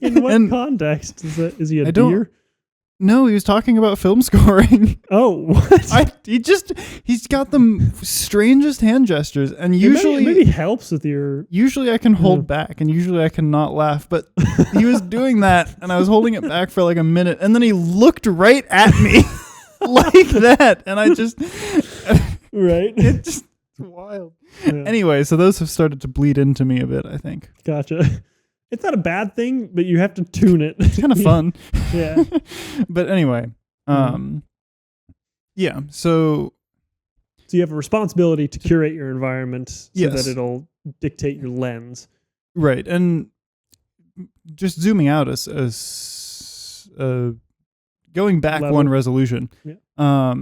In what context is he a deer?
No, he was talking about film scoring.
Oh, what?
He's got the strangest hand gestures, and
it maybe helps with your.
Usually I can hold back, and usually I can not laugh, but he was doing that, and I was holding it back for like a minute, and then he looked right at me like that, and I just
right.
It just wild. Yeah. Anyway, so those have started to bleed into me a bit, I think.
Gotcha. It's not a bad thing, but you have to tune it.
It's kind of fun.
Yeah.
But anyway, yeah. So
you have a responsibility to curate your environment so that it'll dictate your lens.
Right. And just zooming out as going back one resolution. Yeah.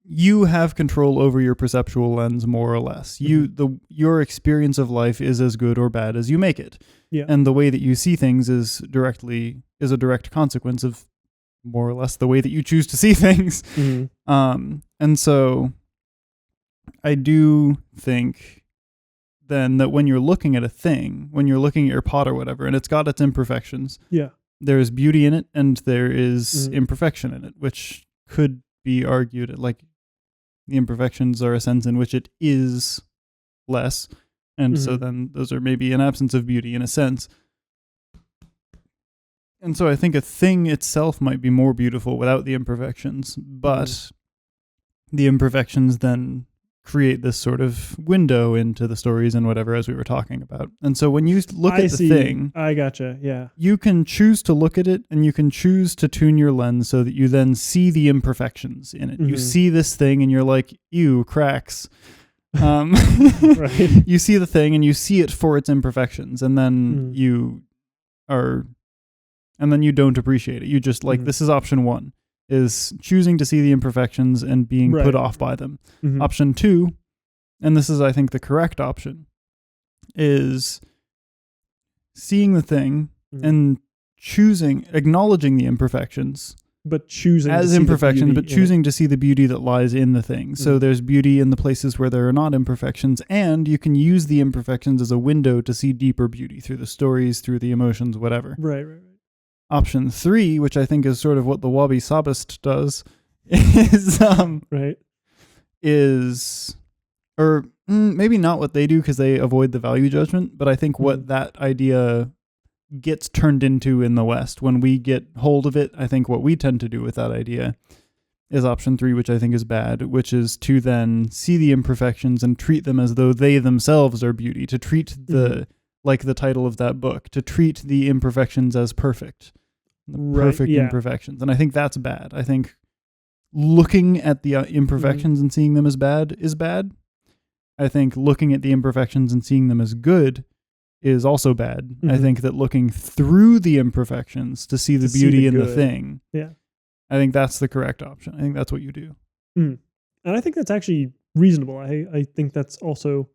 You have control over your perceptual lens, more or less. Your experience of life is as good or bad as you make it.
Yeah.
And the way that you see things is a direct consequence of more or less the way that you choose to see things. Mm-hmm. And so I do think then that when you're looking at a thing, when you're looking at your pot or whatever, and it's got its imperfections, there is beauty in it and there is imperfection in it, which could be argued like the imperfections are a sense in which it is less. And so then those are maybe an absence of beauty in a sense. And so I think a thing itself might be more beautiful without the imperfections, but the imperfections then create this sort of window into the stories and whatever, as we were talking about. And so when you look at the thing,
I gotcha. Yeah.
You can choose to look at it and you can choose to tune your lens so that you then see the imperfections in it. You see this thing and you're like, ew, cracks. Right. You see the thing and you see it for its imperfections, and then you don't appreciate it. You just like, this is option 1. Is choosing to see the imperfections and being put off by them. Option 2, and this is, I think, the correct option, is seeing the thing and acknowledging the imperfections,
but choosing
as imperfections, but choosing to see the beauty that lies in the thing. So there's beauty in the places where there are not imperfections, and you can use the imperfections as a window to see deeper beauty through the stories, through the emotions, whatever.
Right.
Option 3, which I think is sort of what the Wabi Sabist does, is or maybe not what they do because they avoid the value judgment, but I think what that idea gets turned into in the West, when we get hold of it, I think what we tend to do with that idea is option 3, which I think is bad, which is to then see the imperfections and treat them as though they themselves are beauty, to treat like the title of that book, to treat the imperfections as perfect. The perfect imperfections. And I think that's bad. I think looking at the imperfections and seeing them as bad is bad. I think looking at the imperfections and seeing them as good is also bad. I think that looking through the imperfections to see the beauty in the thing, I think that's the correct option. I think that's what you do.
And I think that's actually reasonable. I think that's also,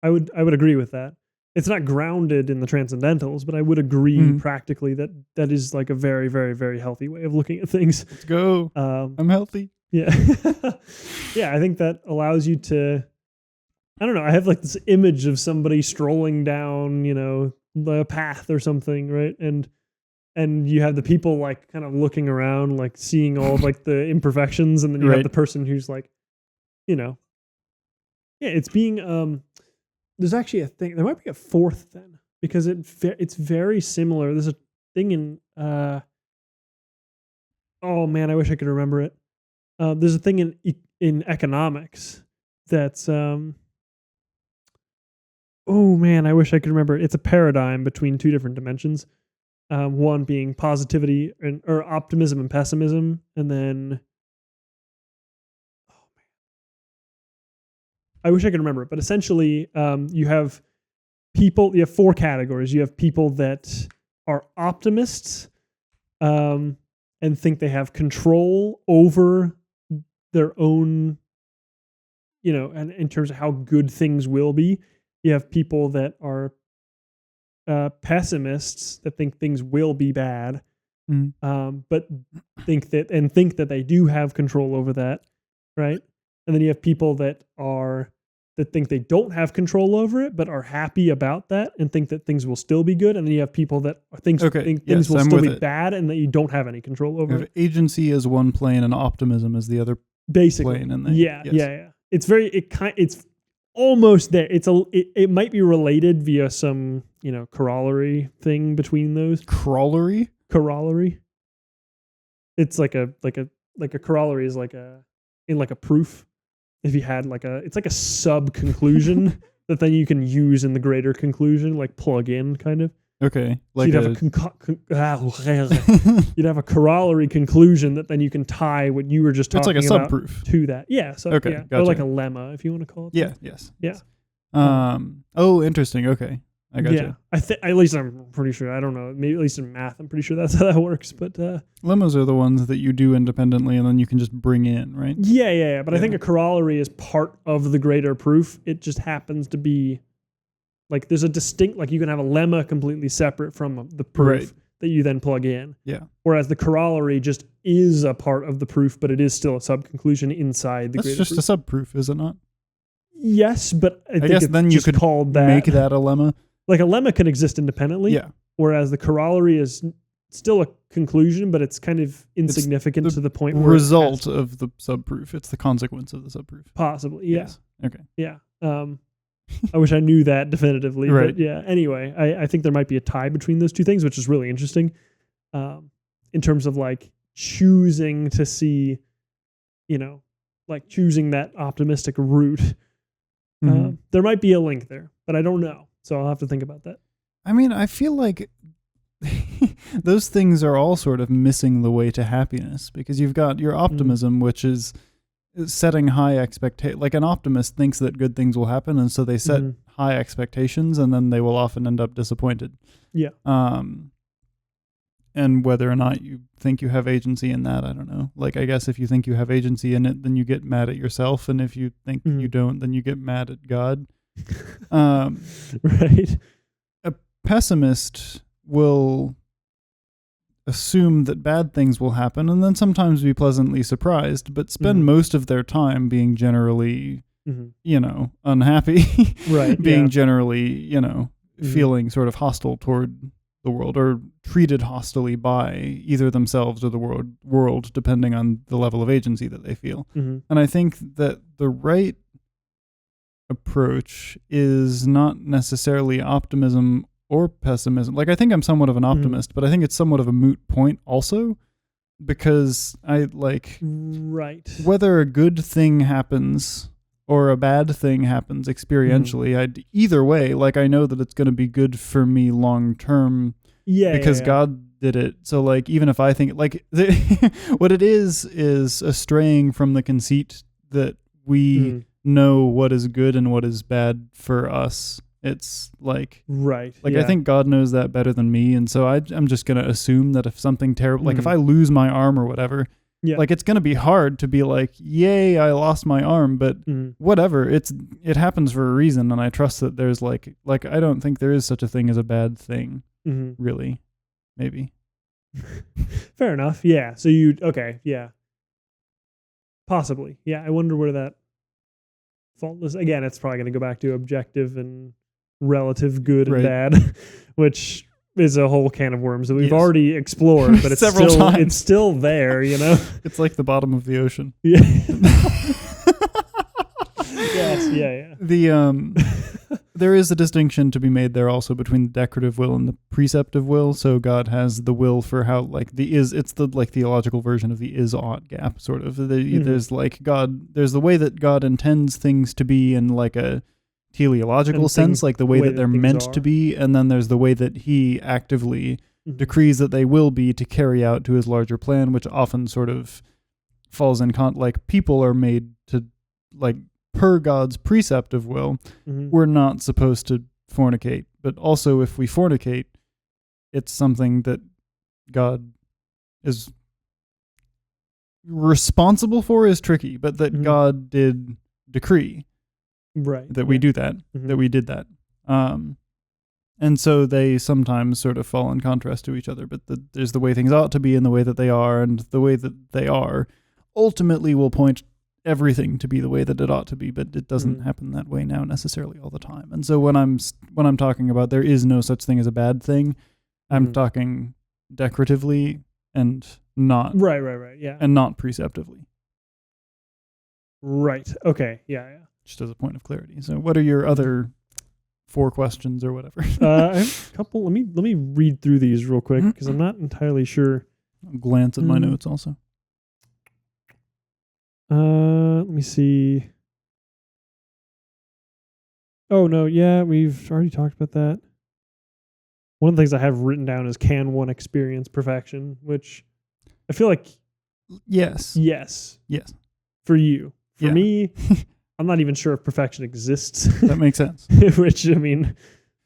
I would agree with that. It's not grounded in the transcendentals, but I would agree practically that is like a very, very, very healthy way of looking at things.
Let's go. I'm healthy.
Yeah. Yeah, I think that allows you to, I don't know, I have like this image of somebody strolling down, the path or something, right? And you have the people like kind of looking around, like seeing all of like the imperfections, and then you have the person who's like, it's being there's actually a thing. There might be a fourth then, because it's very similar. There's a thing in oh man, I wish I could remember it. There's a thing in economics that's oh man, I wish I could remember it. It's a paradigm between 2 different dimensions. One being positivity or optimism and pessimism, and then I wish I could remember it, but essentially, you have 4 categories. You have people that are optimists and think they have control over their own, and in terms of how good things will be. You have people that are pessimists that think things will be bad, but think that they do have control over that, right? And then you have people that think they don't have control over it, but are happy about that and think that things will still be good. And then you have people that think things will still be bad and that you don't have any control over it.
Agency is one plane and optimism is the other plane. And
yeah. It's almost there. It might be related via some, corollary thing between those.
Corollary?
It's like a corollary is like a proof. If you had it's like a sub conclusion that then you can use in the greater conclusion, like plug in kind of.
Okay.
Like you'd have a corollary conclusion that then you can tie what you were just talking about.
It's like a subproof
to that. Yeah. So
okay,
yeah.
Gotcha.
Or like a lemma, if you want to call it.
Yeah.
That.
Yes.
Yeah.
Oh, interesting. Okay. I got you.
At least I'm pretty sure. I don't know. Maybe at least in math, I'm pretty sure that's how that works. But
lemmas are the ones that you do independently, and then you can just bring in, right?
Yeah. But I think a corollary is part of the greater proof. It just happens to be like there's a distinct, like you can have a lemma completely separate from the proof that you then plug in.
Yeah.
Whereas the corollary just is a part of the proof, but it is still a sub-conclusion inside the greater proof.
That's just a sub-proof, is it not?
Yes, but I think
guess
it's
then you
just
could
called that.
Make that a lemma.
Like a lemma can exist independently.
Yeah.
Whereas the corollary is still a conclusion, but it's kind of insignificant to the point where
result of the subproof. It's the consequence of the subproof.
Possibly, yeah.
Yes. Okay.
Yeah. I wish I knew that definitively.
Right.
But yeah. Anyway, I think there might be a tie between those two things, which is really interesting. In terms of like choosing to see, like choosing that optimistic route. There might be a link there, but I don't know. So I'll have to think about that.
I mean, I feel like those things are all sort of missing the way to happiness because you've got your optimism, which is setting high expectations. Like an optimist thinks that good things will happen, and so they set high expectations, and then they will often end up disappointed.
Yeah.
And whether or not you think you have agency in that, I don't know. Like, I guess if you think you have agency in it, then you get mad at yourself, and if you think you don't, then you get mad at God.
Right.
A pessimist will assume that bad things will happen and then sometimes be pleasantly surprised, but spend most of their time being generally, unhappy.
Right.
Being generally, feeling sort of hostile toward the world or treated hostilely by either themselves or the world, depending on the level of agency that they feel. And I think that the right approach is not necessarily optimism or pessimism. Like, I think I'm somewhat of an optimist, but I think it's somewhat of a moot point also, because I like whether a good thing happens or a bad thing happens experientially, either way, like, I know that it's going to be good for me long term because God did it. So like, even if I think like what it is a straying from the conceit that we know what is good and what is bad for us. It's like, I think God knows that better than me. And so I'm just going to assume that if something terrible, like if I lose my arm or whatever, like it's going to be hard to be like, yay, I lost my arm, but whatever, it happens for a reason. And I trust that there's like, I don't think there is such a thing as a bad thing, really, maybe.
Fair enough. Yeah. So possibly. Yeah. I wonder where that faultless, again, it's probably going to go back to objective and relative good and bad, which is a whole can of worms that we've already explored, but it's still there,
It's like the bottom of the ocean.
Yeah. Yes, yeah.
There is a distinction to be made there also between the decretive will and the preceptive will. So God has the will for how, like, it's the like theological version of the is-ought gap, sort of. There's like there's the way that God intends things to be in like a teleological sense, like the way that they're meant to be, and then there's the way that he actively decrees that they will be to carry out to his larger plan, which often sort of falls in like people are made to, like, per God's preceptive will, we're not supposed to fornicate. But also if we fornicate, it's something that God is responsible for is tricky, but that God did decree that we do that, that we did that. And so they sometimes sort of fall in contrast to each other, but there's the way things ought to be and the way that they are, and the way that they are ultimately will point everything to be the way that it ought to be, but it doesn't happen that way now necessarily all the time. And so when I'm talking about there is no such thing as a bad thing, I'm talking decoratively and not
yeah,
and not preceptively.
Right. Okay. Yeah.
Just as a point of clarity. So what are your other 4 questions or whatever?
I have a couple. Let me read through these real quick because I'm not entirely sure.
I'll glance at my notes also.
Let me see. Oh no, yeah, we've already talked about that. One of the things I have written down is, can one experience perfection? Which I feel like
yes.
For you. For me, I'm not even sure if perfection exists.
That makes sense.
Which, I mean,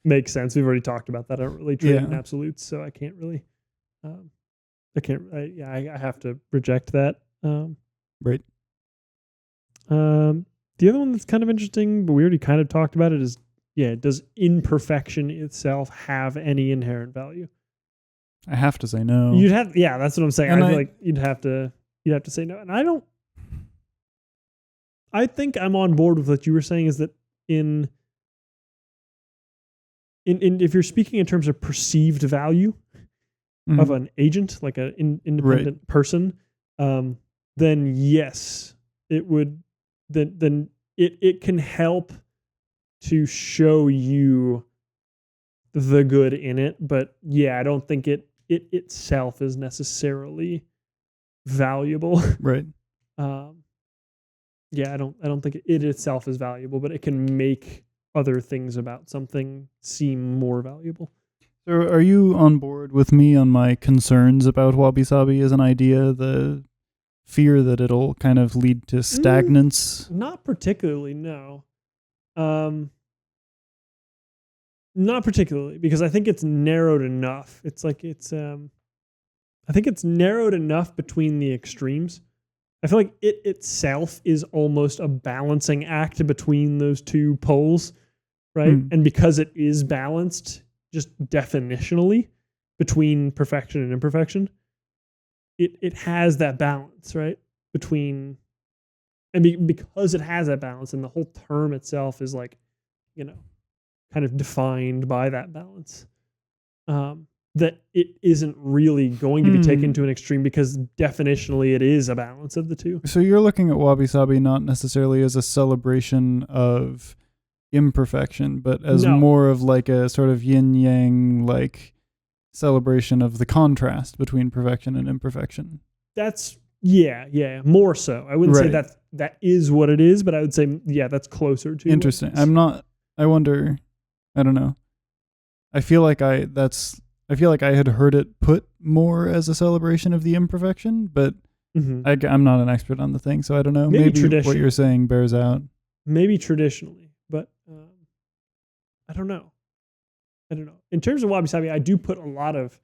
makes sense. We've already talked about that. I don't really trade in absolutes, so I can't really. I have to reject that.
Right.
The other one that's kind of interesting, but we already kind of talked about it, is does imperfection itself have any inherent value?
I have to say no.
You'd have, that's what I'm saying. I feel like you'd have to say no, and I don't. I think I'm on board with what you were saying. Is that in if you're speaking in terms of perceived value of an agent, like an independent person, then yes, it would. Then it can help to show you the good in it, but I don't think it itself is necessarily valuable.
Right.
I don't think it itself is valuable, but it can make other things about something seem more valuable.
So are you on board with me on my concerns about Wabi Sabi as an idea, the fear that it'll kind of lead to stagnance?
Not particularly, no. Not particularly, because I think it's narrowed enough. It's like I think it's narrowed enough between the extremes. I feel like it itself is almost a balancing act between those two poles, right? And because it is balanced, just definitionally, between perfection and imperfection, it has that balance, right? Between, and because it has that balance, and the whole term itself is like, kind of defined by that balance, that it isn't really going to be taken to an extreme, because definitionally it is a balance of the two.
So you're looking at Wabi Sabi not necessarily as a celebration of imperfection, but as more of like a sort of yin-yang, like celebration of the contrast between perfection and imperfection.
That's more so. I wouldn't say that is what it is, but I would say that's closer to.
Interesting. I wonder, I don't know. I feel like I had heard it put more as a celebration of the imperfection, but I'm not an expert on the thing, so I don't know. Maybe what you're saying bears out.
Maybe traditionally, but I don't know. In terms of Wabi Sabi, I do put a lot of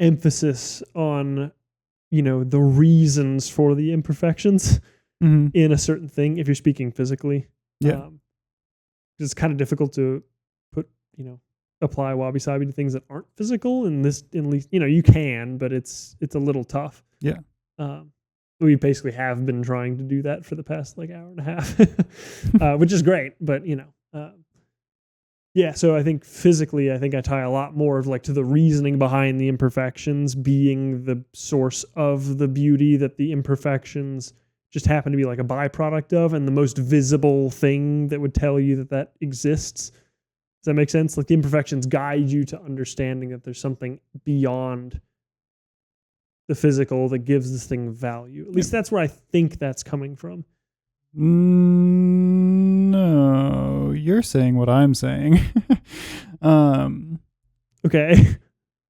emphasis on, the reasons for the imperfections in a certain thing, if you're speaking physically.
Yeah.
It's kind of difficult to put, apply Wabi Sabi to things that aren't physical, and this, at least, you can, but it's a little tough.
Yeah.
We basically have been trying to do that for the past hour and a half, which is great, but so I think physically, I tie a lot more of to the reasoning behind the imperfections being the source of the beauty that the imperfections just happen to be like a byproduct of, and the most visible thing that would tell you that exists. Does that make sense? Like, the imperfections guide you to understanding that there's something beyond the physical that gives this thing value. At least that's where I think that's coming from.
No, you're saying what I'm saying.
Okay.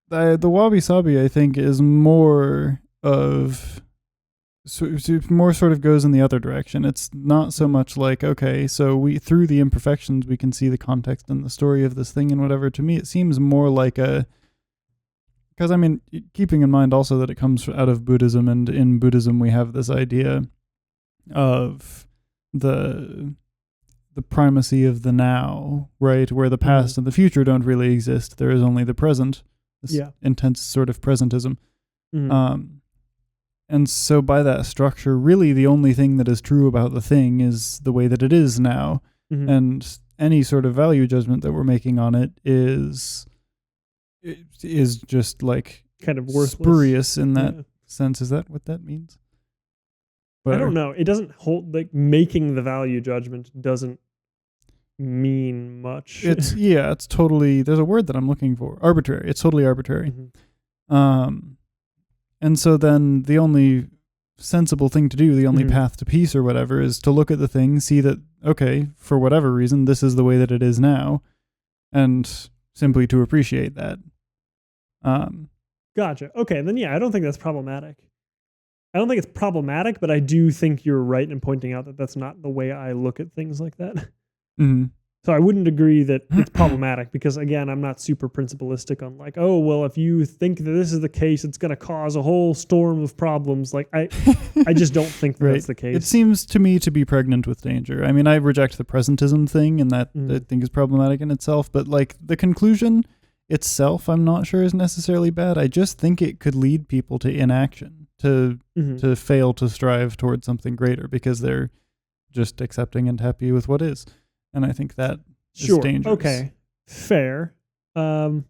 The Wabi Sabi, I think, is more of... So it more sort of goes in the other direction. It's not so much like, okay, so we, through the imperfections, we can see the context and the story of this thing and whatever. To me, it seems more like Because I mean, keeping in mind also that it comes out of Buddhism, and in Buddhism we have this idea of the primacy of the now, right? Where the past and the future don't really exist. There is only the present. This intense sort of presentism. And so by that structure, really the only thing that is true about the thing is the way that it is now. And any sort of value judgment that we're making on it is just like
kind of worthless,
spurious in that sense. Is that what that means?
I don't know. It doesn't hold, like, making the value judgment doesn't mean much.
It's totally, there's a word that I'm looking for. Arbitrary. It's totally arbitrary. And so then the only sensible thing to do, the only path to peace or whatever, is to look at the thing, see that, okay, for whatever reason, this is the way that it is now, and simply to appreciate that.
Gotcha. Okay, then I don't think that's problematic. I don't think it's problematic, but I do think you're right in pointing out that that's not the way I look at things like that. So I wouldn't agree that it's problematic because, again, I'm not super principalistic on like, oh, well, if you think that this is the case, it's going to cause a whole storm of problems. Like, I just don't think that's the case.
It seems to me to be pregnant with danger. I mean, I reject the presentism thing, and that I think is problematic in itself. But like the conclusion itself, I'm not sure is necessarily bad. I just think it could lead people to inaction, to fail to strive towards something greater because they're just accepting and happy with what is. And I think that is dangerous.
Okay, fair. I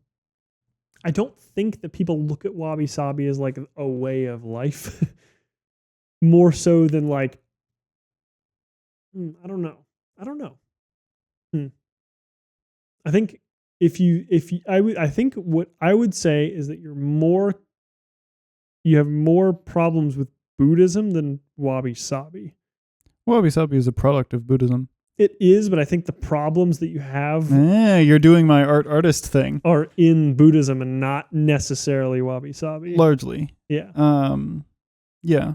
don't think that people look at Wabi Sabi as like a way of life, more so than like, I don't know. I think I think what I would say is that you have more problems with Buddhism than Wabi Sabi.
Wabi Sabi is a product of Buddhism.
It is, but I think the problems that you have
you're doing my artist thing.
Are in Buddhism and not necessarily Wabi Sabi.
Largely.
Yeah.
Yeah.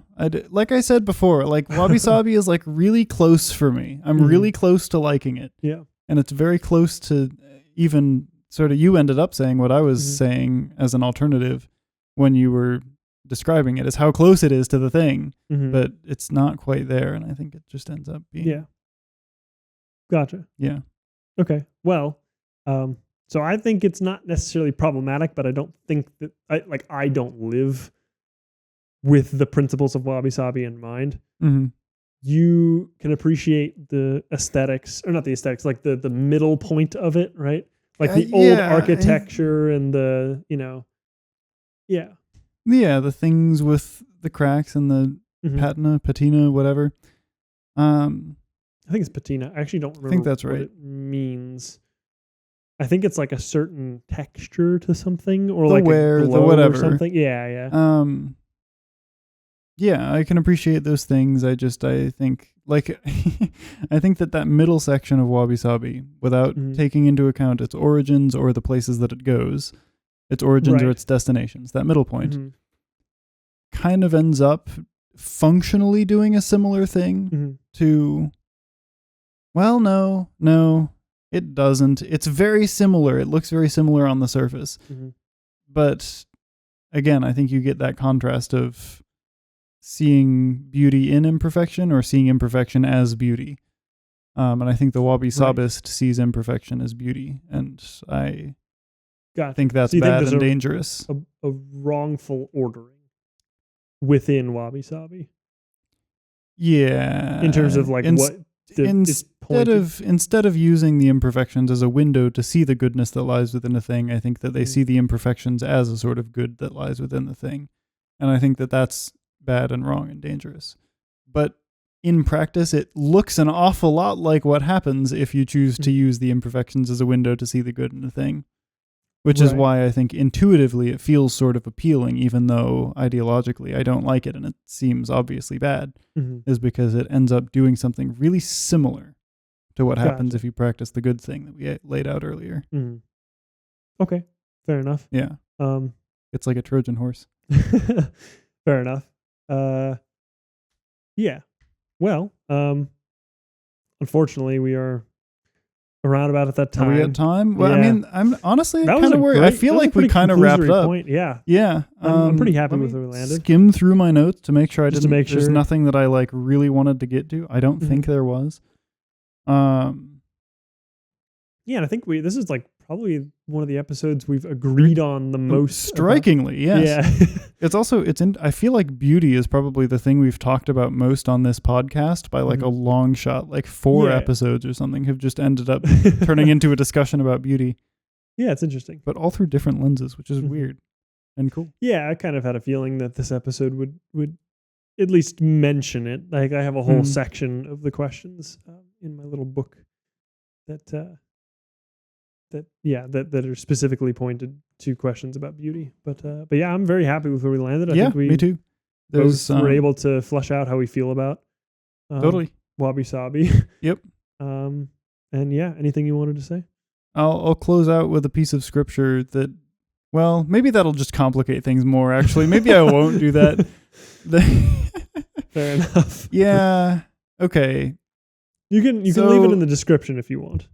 Like I said before, like Wabi Sabi is like really close for me. I'm really close to liking it.
Yeah.
And it's very close to even sort of, you ended up saying what I was saying as an alternative when you were describing it, is how close it is to the thing, but it's not quite there. And I think it just ends up being.
Yeah. Gotcha.
Yeah.
Okay. Well, so I think it's not necessarily problematic, but I don't think that I don't live with the principles of Wabi Sabi in mind. You can appreciate the aesthetics, or not the aesthetics, like the middle point of it, right? Like the old architecture and the, Yeah,
the things with the cracks and the patina, whatever.
I think it's patina. I actually don't remember.
I think that's right.
What it means. I think it's like a certain texture to something, or like a glow
whatever
or something. Yeah.
Yeah, I can appreciate those things. I think like I think that middle section of Wabi Sabi, without taking into account its origins or the places that it goes, its origins or its destinations, that middle point kind of ends up functionally doing a similar thing to. Well, no, it doesn't. It's very similar. It looks very similar on the surface. But again, I think you get that contrast of seeing beauty in imperfection or seeing imperfection as beauty. And I think the Wabi Sabist sees imperfection as beauty. And I think that's bad and dangerous.
A wrongful ordering within Wabi
Yeah.
In terms of like what...
Instead of using the imperfections as a window to see the goodness that lies within a thing, I think that they see the imperfections as a sort of good that lies within the thing. And I think that that's bad and wrong and dangerous. But in practice, it looks an awful lot like what happens if you choose to use the imperfections as a window to see the good in a thing. Which is why I think intuitively it feels sort of appealing, even though ideologically I don't like it and it seems obviously bad, is because it ends up doing something really similar to what happens if you practice the good thing that we laid out earlier.
Okay, fair enough.
Yeah. It's like a Trojan horse.
Fair enough. Yeah. Well, unfortunately we are around about at that time.
Are we at time? Well,
Yeah.
I mean, I'm honestly
That was
kind
a
of worried.
great-
I feel
that was a
like we
pretty
kind of wrapped
conclusory
up.
point. Yeah.
Yeah.
I'm pretty happy
let
with
me
where we landed.
Skim through my notes to make sure I
Just to
didn't.
make
There's
sure.
nothing that I like really wanted to get to. I don't think there was.
Yeah, and I think this is like probably one of the episodes we've agreed on the most.
Strikingly, yes.
Yeah.
It's also I feel like beauty is probably the thing we've talked about most on this podcast by like a long shot. Like 4 episodes or something have just ended up turning into a discussion about beauty.
Yeah, it's interesting.
But all through different lenses, which is weird and cool.
Yeah, I kind of had a feeling that this episode would at least mention it. Like I have a whole section of the questions in my little book that are specifically pointed to questions about beauty. But yeah, I'm very happy with where we landed. I think
me too.
We're able to flesh out how we feel about
totally
Wabi Sabi.
Yep.
And yeah, anything you wanted to say?
I'll close out with a piece of scripture that, well, maybe that'll just complicate things more. Actually, maybe I won't do that.
Fair enough.
Yeah. Okay.
You can leave it in the description if you want.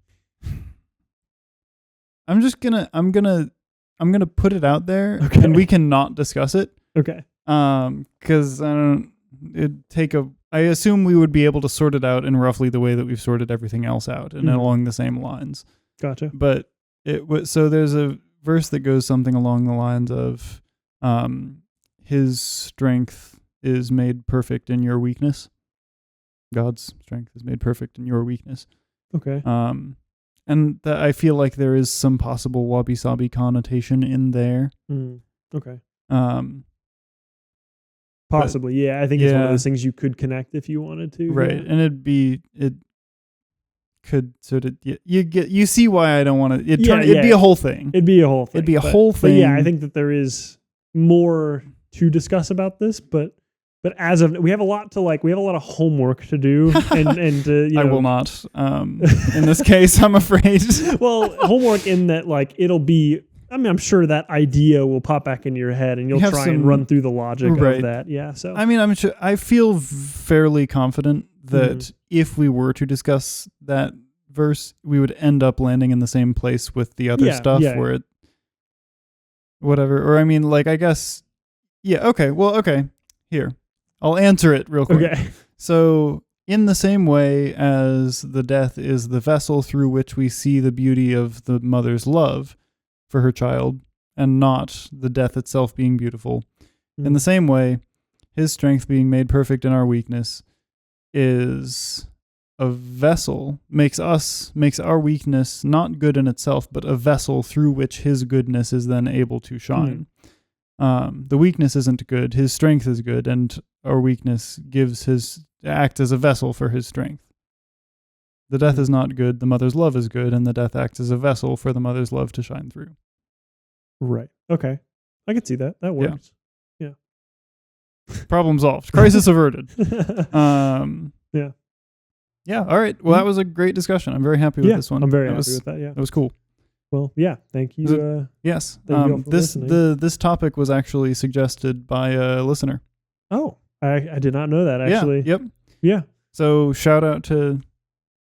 I'm gonna put it out there, and we can not discuss it.
Okay.
Because I assume we would be able to sort it out in roughly the way that we've sorted everything else out, and along the same lines.
Gotcha.
But so there's a verse that goes something along the lines of, His strength is made perfect in your weakness. God's strength is made perfect in your weakness.
Okay.
And I feel like there is some possible Wabi Sabi connotation in there.
Okay.
But,
Possibly, yeah. I think it's one of those things you could connect if you wanted to.
Right.
Yeah.
And it could sort of, you see why I don't want to, it'd be a whole thing.
It'd be a whole thing.
It'd be a whole thing.
But yeah, I think that there is more to discuss about this, but as of we have a lot of homework to do, and
I will not. In this case, I'm afraid.
Well, homework in that it'll be. I mean, I'm sure that idea will pop back into your head, and you'll try and run through the logic of that. Yeah. So
I mean, I'm sure. I feel fairly confident that if we were to discuss that verse, we would end up landing in the same place with the other stuff, where it, whatever. Or I mean, I guess. Yeah. Okay. Well. Okay. Here. I'll answer it real quick.
Okay.
So, in the same way as the death is the vessel through which we see the beauty of the mother's love for her child, and not the death itself being beautiful, in the same way, his strength being made perfect in our weakness is a vessel, makes our weakness not good in itself, but a vessel through which his goodness is then able to shine. The weakness isn't good, his strength is good, and our weakness acts as a vessel for his strength. The death is not good, the mother's love is good, and the death acts as a vessel for the mother's love to shine through.
Right. Okay. I could see that. That works. Yeah.
Problem solved. Crisis averted.
Yeah.
Yeah. All right. Well, that was a great discussion. I'm very happy with this one.
I'm very happy with that. Yeah.
That was cool.
Well, yeah. Thank you.
Yes.
Thank you all for listening.
This topic was actually suggested by a listener.
Oh, I did not know that actually.
Yeah. Yep.
Yeah.
So shout out to.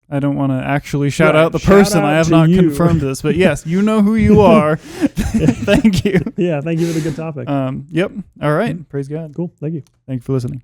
I don't want to actually shout out the person. I have not confirmed this, but yes, you know who you are. Thank you.
Yeah. Thank you for the good topic.
Yep. All right. Praise God.
Cool. Thank you.
Thank you for listening.